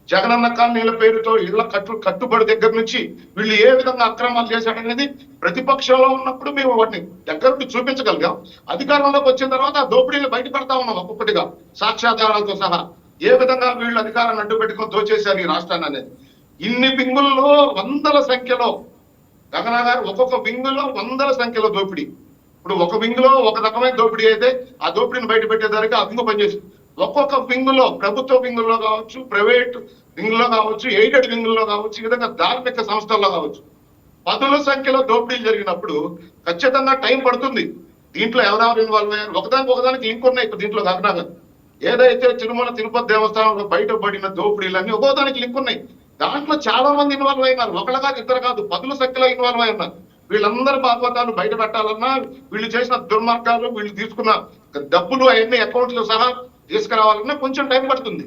జగనన్న కాలనీల పేరుతో ఇళ్ల కట్టుబడి దగ్గర నుంచి వీళ్ళు ఏ విధంగా అక్రమాలు చేశాడనేది ప్రతిపక్షంలో ఉన్నప్పుడు మేము వాటిని దగ్గరుండి చూపించగలిగాం. అధికారంలోకి వచ్చిన తర్వాత ఆ దోపిడీలు బయటపడతా ఉన్నాం ఒక్కొక్కటిగా సాక్ష్యాధారాలతో సహా. ఏ విధంగా వీళ్ళు అధికారాన్ని అడ్డు పెట్టుకొని దోచేశారు ఈ రాష్ట్రాన్ని అనేది. ఇన్ని వింగుల్లో వందల సంఖ్యలో గగనా గారు ఒక్కొక్క వింగులో వందల సంఖ్యలో దోపిడీ. ఇప్పుడు ఒక వింగులో ఒక రకమైన దోపిడీ అయితే ఆ దోపిడీని బయట పెట్టేదానికి ఆ వింగు పనిచేస్తుంది. ఒక్కొక్క వింగులో ప్రభుత్వ వింగుల్లో కావచ్చు, ప్రైవేట్ వింగుల్లో కావచ్చు, ఎయిడెడ్ వింగుల్లో కావచ్చు, ఈ విధంగా ధార్మిక సంస్థల్లో కావచ్చు పదుల సంఖ్యలో దోపిడీలు జరిగినప్పుడు ఖచ్చితంగా టైం పడుతుంది. దీంట్లో ఎవరెవరు ఇన్వాల్వ్ అయ్యారు ఒకదానికి లింక్ ఉన్నాయి. ఇప్పుడు దీంట్లో గగనా గారు ఏదైతే తిరుమల తిరుపతి దేవస్థానంలో బయటపడిన దోపిడీలన్నీ ఒక్కోదానికి లింక్ ఉన్నాయి. దాంట్లో చాలా మంది ఇన్వాల్వ్ అయినారు, ఒకళ్ళు కాదు ఇద్దరు కాదు, పదుల సంఖ్యలో ఇన్వాల్వ్ అయి ఉన్నారు. వీళ్ళందరి భాగవతాలు బయట పెట్టాలన్నా వీళ్ళు చేసిన దుర్మార్గాలు, వీళ్ళు తీసుకున్న డబ్బులు అవన్నీ అకౌంట్లు సహా తీసుకురావాలన్నా కొంచెం టైం పడుతుంది.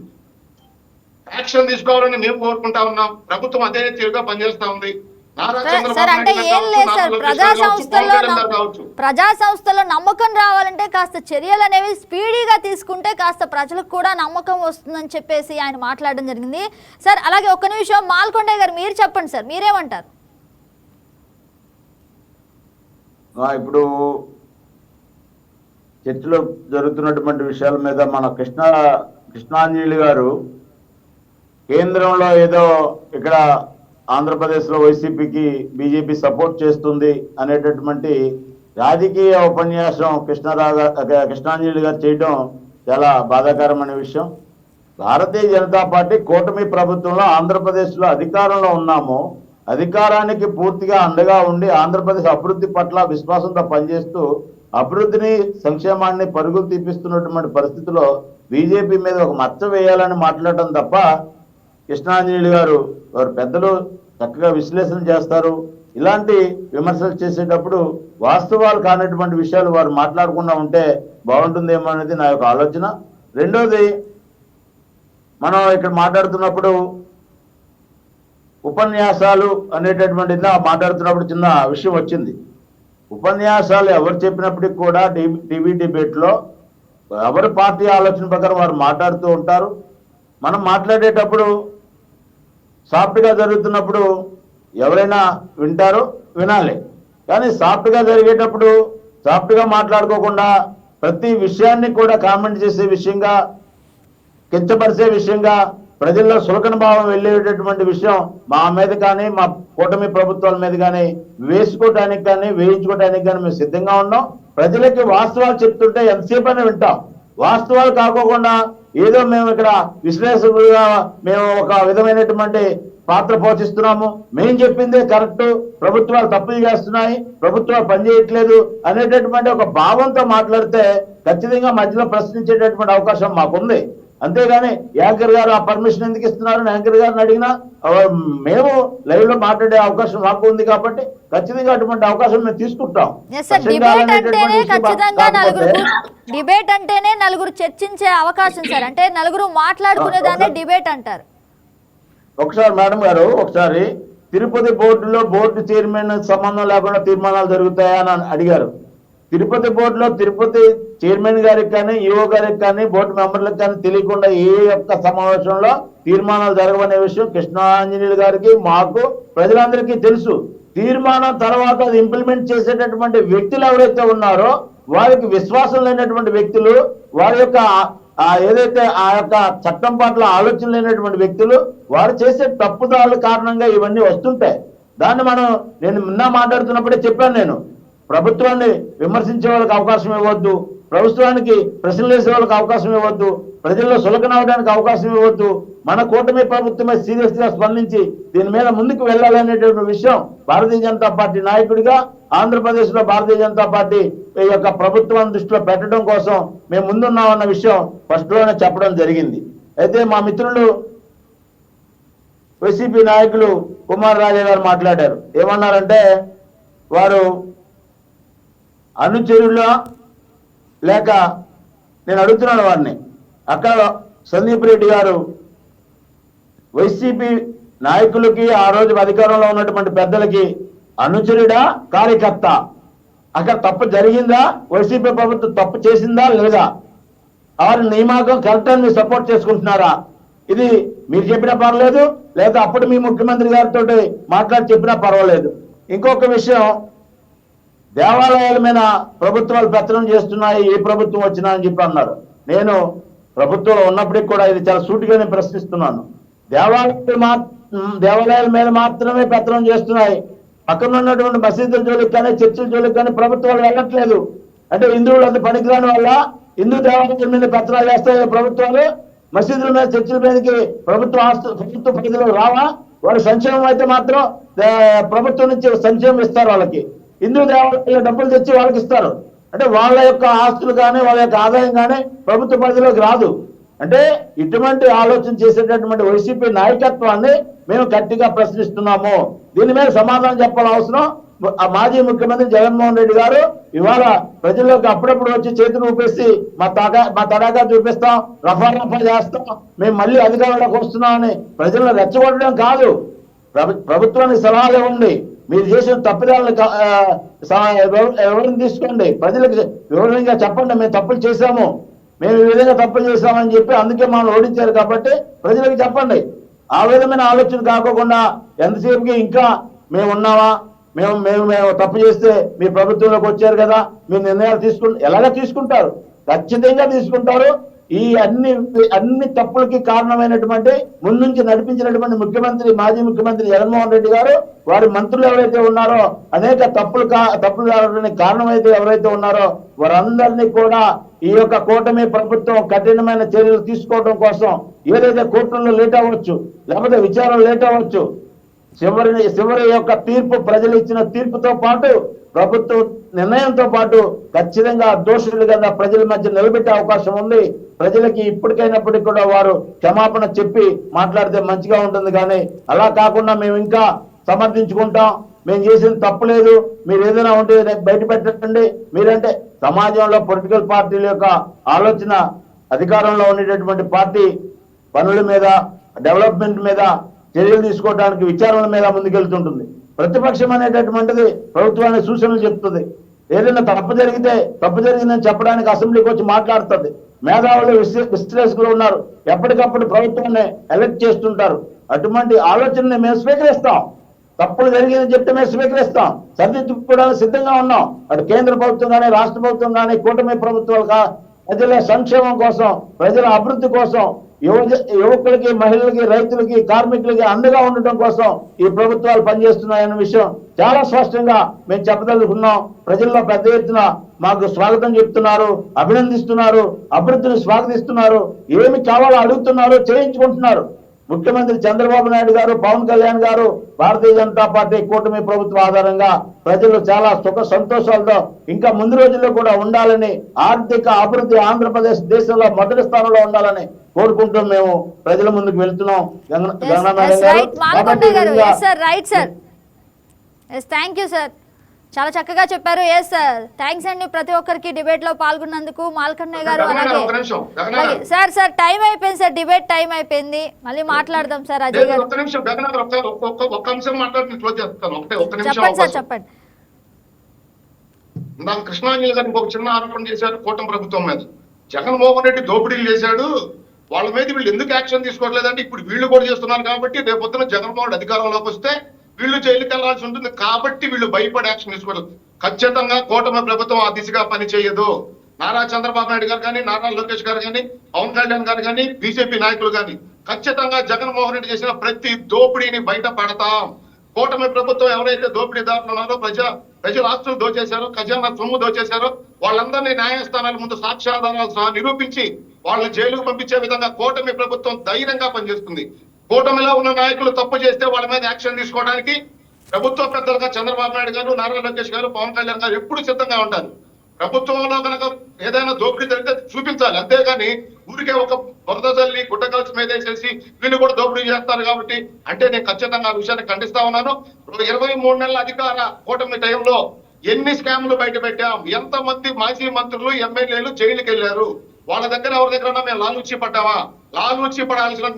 యాక్షన్ తీసుకోవాలని మేము కోరుకుంటా ఉన్నాం. ప్రభుత్వం అదే తీరుగా పనిచేస్తా ఉంది. నారా సార్ చంద్రబాబు అంటే నాయుడు ఏం లేదు సార్, కావచ్చు, ప్రజా లోకేష్ గారు సంస్థల్లో కావచ్చు, పవన్ కళ్యాణ్ గారు కావచ్చు. ప్రజా సంస్థల్లో నమ్మకం రావాలంటే కాస్త చర్యలు అనేవి స్పీడీగా తీసుకుంటే కాస్త ప్రజలకు కూడా నమ్మకం వస్తుందని చెప్పేసి ఆయన మాట్లాడడం జరిగింది. సార్ అలాగే ఒక్క నిమిషం మాల్కొండ గారు మీరు చెప్పండి సార్, మీరేమంటారు? ఇప్పుడు చర్చలో జరుగుతున్నటువంటి విషయాల మీద మన కృష్ణాంజలి గారు కేంద్రంలో ఏదో ఇక్కడ ఆంధ్రప్రదేశ్లో వైసీపీకి బీజేపీ సపోర్ట్ చేస్తుంది అనేటటువంటి రాజకీయ ఉపన్యాసం కృష్ణాంజలి గారు చేయడం చాలా బాధాకరమైన విషయం. భారతీయ జనతా పార్టీ కూటమి ప్రభుత్వంలో ఆంధ్రప్రదేశ్లో అధికారంలో ఉన్నాము. అధికారానికి పూర్తిగా అండగా ఉండి ఆంధ్రప్రదేశ్ అభివృద్ధి పట్ల విశ్వాసంతో పనిచేస్తూ అభివృద్ధిని సంక్షేమాన్ని పరుగులు తీపిస్తున్నటువంటి పరిస్థితిలో బీజేపీ మీద ఒక మచ్చ వేయాలని మాట్లాడటం తప్ప కృష్ణాంజలి గారు వారు పెద్దలు చక్కగా విశ్లేషణ చేస్తారు. ఇలాంటి విమర్శలు చేసేటప్పుడు వాస్తవాలు కానటువంటి విషయాలు వారు మాట్లాడకుండా ఉంటే బాగుంటుందేమో అనేది నా యొక్క ఆలోచన. రెండోది, మనం ఇక్కడ మాట్లాడుతున్నప్పుడు ఉపన్యాసాలు అనేటటువంటిది మాట్లాడుతున్నప్పుడు చిన్న విషయం వచ్చింది. ఉపన్యాసాలు ఎవరు చెప్పినప్పటికీ కూడా టీవీ డిబేట్లో ఎవరి పార్టీ ఆలోచన ప్రకారం వారు మాట్లాడుతూ ఉంటారు. మనం మాట్లాడేటప్పుడు సాఫ్ట్గా జరుగుతున్నప్పుడు ఎవరైనా వింటారు, వినాలి. కానీ సాఫ్ట్గా జరిగేటప్పుడు సాఫ్ట్గా మాట్లాడుకోకుండా ప్రతి విషయాన్ని కూడా కామెంట్ చేసే విషయంగా, కించపరిచే విషయంగా, ప్రజల్లో సులకన భావం వెళ్ళేటటువంటి విషయం మా మీద కానీ మా కూటమి ప్రభుత్వాల మీద కానీ వేసుకోవడానికి కానీ వేయించుకోవడానికి కానీ మేము సిద్ధంగా ఉన్నాం. ప్రజలకి వాస్తవాలు చెప్తుంటే ఎంతసేపు అయినా వింటాం. వాస్తవాలు కాకోకుండా ఏదో మేము ఇక్కడ విశ్లేషకులుగా మేము ఒక విధమైనటువంటి పాత్ర పోషిస్తున్నాము, మేము చెప్పిందే కరెక్ట్, ప్రభుత్వాలు తప్పులు చేస్తున్నాయి, ప్రభుత్వాలు పనిచేయట్లేదు అనేటటువంటి ఒక భావంతో మాట్లాడితే ఖచ్చితంగా మధ్యలో ప్రశ్నించేటటువంటి అవకాశం మాకుంది. అంతేగాని యాంకర్ గారు ఆ పర్మిషన్ ఎందుకు ఇస్తున్నారు యాంకర్ గారిని అడిగినా మేము లైవ్ లో మాట్లాడే అవకాశం మాకు ఉంది కాబట్టి ఖచ్చితంగా అటువంటి అవకాశం మేము తీసుకుంటాం. డిబేట్ అంటేనే నలుగురు చర్చించే అవకాశం సార్, అంటే నలుగురు మాట్లాడుకునేదాన్ని డిబేట్ అంటారు. ఒకసారి మేడం గారు, ఒకసారి తిరుపతి బోర్డు చైర్మన్ సంబంధం లేకుండా తీర్మానాలు జరుగుతాయా అని అడిగారు. తిరుపతి బోర్డులో తిరుపతి చైర్మన్ గారికి కానీ ఈఓ గారికి కానీ బోర్డు మెంబర్లకు కానీ తెలియకుండా ఏ ఒక్క సమావేశంలో తీర్మానాలు జరగవనే విషయం కృష్ణాంజలి గారికి మాకు ప్రజలందరికీ తెలుసు. తీర్మానం తర్వాత అది ఇంప్లిమెంట్ చేసేటటువంటి వ్యక్తులు ఎవరైతే ఉన్నారో వారికి విశ్వాసం లేనటువంటి వ్యక్తులు, వారి యొక్క ఏదైతే ఆ యొక్క చట్టం పట్ల ఆలోచన లేనటువంటి వ్యక్తులు వారు చేసే తప్పుదారుల కారణంగా ఇవన్నీ వస్తుంటాయి. దాన్ని నేను నిన్న మాట్లాడుతున్నప్పుడే చెప్పాను, నేను ప్రభుత్వాన్ని విమర్శించే వాళ్ళకి అవకాశం ఇవ్వద్దు, ప్రభుత్వానికి ప్రశ్నలు వేసే వాళ్ళకి అవకాశం ఇవ్వద్దు, ప్రజల్లో సులకనవడానికి అవకాశం ఇవ్వద్దు. మన కూటమి ప్రభుత్వమే సీరియస్ గా స్పందించి దీని మీద ముందుకు వెళ్ళాలనేటువంటి విషయం భారతీయ జనతా పార్టీ నాయకుడిగా ఆంధ్రప్రదేశ్ లో భారతీయ జనతా పార్టీ యొక్క ప్రభుత్వాన్ని దృష్టిలో పెట్టడం కోసం మేము ముందున్నామన్న విషయం ఫస్ట్ లోనే చెప్పడం జరిగింది. అయితే మా మిత్రులు వైసీపీ నాయకులు కుమార్ రాజా గారు మాట్లాడారు. ఏమన్నారంటే వారు అనుచరుల లేక, నేను అడుగుతున్నాను వారిని, అక్కడ సందీప్ రెడ్డి గారు వైసీపీ నాయకులకి ఆ రోజు అధికారంలో ఉన్నటువంటి పెద్దలకి అనుచరుడా కార్యకర్త? అక్కడ తప్పు జరిగిందా? వైసీపీ ప్రభుత్వం తప్పు చేసిందా లేదా? వారి నియామకం కరెక్ట్ అని మీరు సపోర్ట్ చేసుకుంటున్నారా? ఇది మీరు చెప్పినా పర్వాలేదు, లేదా అప్పుడు మీ ముఖ్యమంత్రి గారితో మాట్లాడి చెప్పినా పర్వాలేదు. ఇంకొక విషయం, దేవాలయాల మీద ప్రభుత్వాలు పెత్తనం చేస్తున్నాయి ఏ ప్రభుత్వం వచ్చినా అని చెప్పి అన్నారు. నేను ప్రభుత్వంలో ఉన్నప్పటికీ కూడా ఇది చాలా సూటిగానే ప్రశ్నిస్తున్నాను. దేవాలయాల మీద మాత్రమే పెత్తనం చేస్తున్నాయి, పక్కన ఉన్నటువంటి మసీదుల జోలికి కానీ చర్చిల జోలికి కానీ ప్రభుత్వాలు వెళ్ళట్లేదు. అంటే హిందువులు అంత పనికిరాని వల్ల హిందూ దేవాలయాల మీద పెత్తనాలు చేస్తాయి ప్రభుత్వాలు, మసీదుల మీద చర్చిల మీదకి ప్రభుత్వ పరిధిలో రావా? వారి సంక్షేమం అయితే మాత్రం ప్రభుత్వం నుంచి సంక్షేమం ఇస్తారు, వాళ్ళకి హిందూ దేవాలయాల డబ్బులు తెచ్చి వాళ్ళకి ఇస్తారు. అంటే వాళ్ళ యొక్క ఆస్తులు కానీ వాళ్ళ యొక్క ఆదాయం కానీ ప్రభుత్వ పరిధిలోకి రాదు. అంటే ఇటువంటి ఆలోచన చేసేటటువంటి వైసీపీ నాయకత్వాన్ని మేము గట్టిగా ప్రశ్నిస్తున్నాము. దీని మీద సమాధానం చెప్పాల్సిన అవసరం మాజీ ముఖ్యమంత్రి జగన్మోహన్ రెడ్డి గారు ఇవాళ ప్రజల్లోకి అప్పుడప్పుడు వచ్చి చేతులు ఊపేసి మా తడాగా చూపిస్తాం, రఫా చేస్తాం, మేము మళ్ళీ అధికారంలోకి వస్తున్నామని ప్రజలను రెచ్చగొట్టడం కాదు. ప్రభుత్వానికి సలహాలు ఇవ్వండి. మీరు చేసిన తప్పిదాలను వివరణ తీసుకోండి, ప్రజలకు వివరంగా చెప్పండి. మేము తప్పులు చేశాము, మేము ఈ విధంగా తప్పులు చేశామని చెప్పి అందుకే మమ్మల్ని ఓడించారు కాబట్టి ప్రజలకు చెప్పండి. ఆ విధమైన ఆలోచన కాకుండా ఎంతసేపుకి ఇంకా మేము ఉన్నామా, మేము తప్పు చేస్తే మీ ప్రభుత్వంలోకి వచ్చారు కదా, మీరు నిర్ణయాలు ఎలాగ తీసుకుంటారు? ఖచ్చితంగా తీసుకుంటారు. ఈ అన్ని తప్పులకి కారణమైనటువంటి ముందుంచి నడిపించినటువంటి మాజీ ముఖ్యమంత్రి జగన్మోహన్ రెడ్డి గారు, వారి మంత్రులు ఎవరైతే ఉన్నారో, అనేక తప్పులు కావడానికి కారణమైతే ఎవరైతే ఉన్నారో వారందరినీ కూడా ఈ యొక్క కూటమి ప్రభుత్వం కఠినమైన చర్యలు తీసుకోవడం కోసం, ఏదైతే కోర్టుల్లో లేట్ అవ్వచ్చు, లేకపోతే విచారణ లేట్ అవ్వచ్చు, చివరి యొక్క తీర్పు, ప్రజలు ఇచ్చిన తీర్పుతో పాటు ప్రభుత్వ నిర్ణయంతో పాటు ఖచ్చితంగా దోషులు కదా ప్రజల మధ్య నిలబెట్టే అవకాశం ఉంది. ప్రజలకి ఇప్పటికైనప్పటికీ కూడా వారు క్షమాపణ చెప్పి మాట్లాడితే మంచిగా ఉంటుంది. కానీ అలా కాకుండా మేము ఇంకా సమర్థించుకుంటాం, మేము చేసిన తప్పులేదు, మీరు ఏదైనా ఉంటే బయట పెట్టండి, మీరంటే సమాజంలో పొలిటికల్ పార్టీల యొక్క ఆలోచన, అధికారంలో ఉండేటటువంటి పార్టీ పనుల మీద, డెవలప్మెంట్ మీద చర్యలు తీసుకోవడానికి, విచారణల మీద ముందుకెళ్తుంటుంది. ప్రతిపక్షం అనేటటువంటిది ప్రభుత్వానికి సూచనలు చెప్తుంది. ఏదైనా తప్పు జరిగిందని చెప్పడానికి అసెంబ్లీకి వచ్చి మాట్లాడుతుంది. మేధావులు, విశ్లేషకులు ఉన్నారు, ఎప్పటికప్పుడు ప్రభుత్వాన్ని ఎలక్ట్ చేస్తుంటారు. అటువంటి ఆలోచనని మేము స్వీకరిస్తాం. తప్పులు జరిగిందని చెప్తే మేము స్వీకరిస్తాం, సరిదిద్దుకోవడానికి సిద్ధంగా ఉన్నాం. అటు కేంద్ర ప్రభుత్వం కానీ, రాష్ట్ర ప్రభుత్వం కానీ, కూటమి ప్రభుత్వాలు ప్రజల సంక్షేమం కోసం, ప్రజల అభివృద్ధి కోసం, యువకులకి, మహిళలకి, రైతులకి, కార్మికులకి అండగా ఉండటం కోసం ఈ ప్రభుత్వాలు పనిచేస్తున్నాయన్న విషయం చాలా స్పష్టంగా మేము చెప్పదలుచుకున్నాం. ప్రజల్లో పెద్ద ఎత్తున మాకు స్వాగతం చెప్తున్నారు, అభినందిస్తున్నారు, అభివృద్ధిని స్వాగతిస్తున్నారు, ఏమి కావాలో అడుగుతున్నారు, చేయించుకుంటున్నారు. ముఖ్యమంత్రి చంద్రబాబు నాయుడు గారు, పవన్ కళ్యాణ్ గారు, భారతీయ జనతా పార్టీ కూటమి ప్రభుత్వం ఆధారంగా ప్రజలు చాలా సుఖ సంతోషాలతో ఇంకా ముందు రోజుల్లో కూడా ఉండాలని, ఆర్థిక అభివృద్ధి ఆంధ్రప్రదేశ్ దేశంలో మొదటి స్థానంలో ఉండాలని కోరుకుంటూ మేము ప్రజల ముందుకు వెళ్తున్నాం. థ్యాంక్ యూ సార్, చాలా చక్కగా చెప్పారు. ఎస్ సార్, థ్యాంక్స్ అండి ప్రతి ఒక్కరికి డిబేట్ లో పాల్గొన్నందుకు. మాల్కన్నయ్య గారు అలాగే సార్ టైం అయిపోయింది సార్, డిబేట్ టైం అయిపోయింది, మళ్ళీ మాట్లాడదాం సార్. అజయ్ గారు చెప్పండి సార్, చెప్పండి. నాకు కృష్ణాంజలి గారికి ఒక చిన్న ఆరోపణ చేశారు కూటమి ప్రభుత్వం మీద. జగన్మోహన్ రెడ్డి దోపిడీలు చేశాడు, వాళ్ళ మీద వీళ్ళు ఎందుకు యాక్షన్ తీసుకోవట్లేదంటే ఇప్పుడు వీళ్ళు కూడా చేస్తున్నారు కాబట్టి రేపొద్దున జగన్మోహన్ రెడ్డి అధికారంలోకి వస్తే వీళ్ళు జైలుకి వెళ్లాల్సి ఉంటుంది కాబట్టి వీళ్ళు భయపడి యాక్షన్ తీసుకోవడం. ఖచ్చితంగా కూటమి ప్రభుత్వం ఆ దిశగా పని చేయదు. నారా చంద్రబాబు నాయుడు గారు కానీ, నారా లోకేష్ గారు కానీ, పవన్ కళ్యాణ్ గారు కానీ, బీజేపీ నాయకులు కానీ ఖచ్చితంగా జగన్మోహన్ రెడ్డి చేసిన ప్రతి దోపిడీని బయట పడతాం. కూటమి ప్రభుత్వం ఎవరైతే దోపిడీదారులు ఉన్నారో, ప్రజల ఆస్తులు దోచేశారో, ఖజానా సొమ్ము దోచేశారో వాళ్ళందరినీ న్యాయస్థానాల ముందు సాక్ష్యాధారాలు సహా నిరూపించి వాళ్ళని జైలుకు పంపించే విధంగా కూటమి ప్రభుత్వం ధైర్యంగా పనిచేస్తుంది. కూటమిలో ఉన్న నాయకులు తప్పు చేస్తే వాళ్ళ మీద యాక్షన్ తీసుకోవడానికి ప్రభుత్వ పెద్దలుగా చంద్రబాబు నాయుడు గారు, నారా లోకేష్ గారు, పవన్ కళ్యాణ్ గారు ఎప్పుడు సిద్ధంగా ఉంటారు. ప్రభుత్వంలో కనుక ఏదైనా దోపిడీ జరిగితే చూపించాలి, అంతేగాని ఊరికే ఒక బురద జల్లి గుడ్డకల్సి మీద వేసేసి వీళ్ళు కూడా దోపిడీ చేస్తారు కాబట్టి అంటే నేను ఖచ్చితంగా ఆ విషయాన్ని ఖండిస్తా ఉన్నాను. 23 నెలల అధికార కూటమి టైంలో ఎన్ని స్కామ్లు బయట పెట్టాం, ఎంతమంది మాజీ మంత్రులు, ఎమ్మెల్యేలు జైలుకి వెళ్ళారు, వాళ్ళ దగ్గర ఎవరి దగ్గర మేము లాలూచి పడ్డామా? లాలూచి పడాల్సిన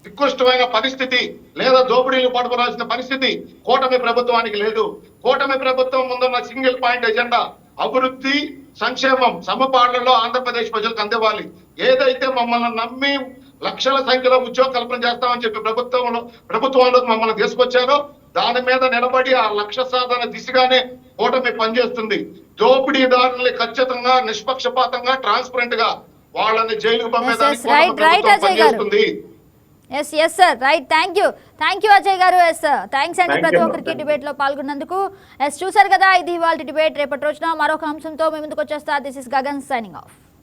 నికృష్టమైన పరిస్థితి లేదా దోపిడీలు పడుకోవాల్సిన పరిస్థితి కూటమి ప్రభుత్వానికి లేదు. కూటమి ప్రభుత్వం ముందున్న సింగిల్ పాయింట్ ఎజెండా అభివృద్ధి, సంక్షేమం సమపాళ్లలో ఆంధ్రప్రదేశ్ ప్రజలకు అందివ్వాలి. ఏదైతే మమ్మల్ని నమ్మి లక్షల సంఖ్యలో ఉద్యోగ కల్పన చేస్తామని చెప్పి ప్రభుత్వంలో మమ్మల్ని తీసుకొచ్చారో దాని మీద నిలబడి ఆ లక్ష్య సాధన దిశగానే కూటమి పనిచేస్తుంది. దోపిడీదారుల్ని ఖచ్చితంగా నిష్పక్షపాతంగా ట్రాన్స్పరెంట్ గా వాళ్ళని జైలుకు పంపేదానికి పనిచేస్తుంది. Yes sir, right. Thank you Ajay garu. Yes sir, thanks అండి ప్రతి ఒక్కరికి డిబేట్ లో పాల్గొన్నందుకు. ఎస్ చూసారు కదా, ఇది ఇవాళ డిబేట్. రేపటి రోజున మరొక అంశంతో మీ ముందుకు వచ్చేస్తా. This is Gagan signing off.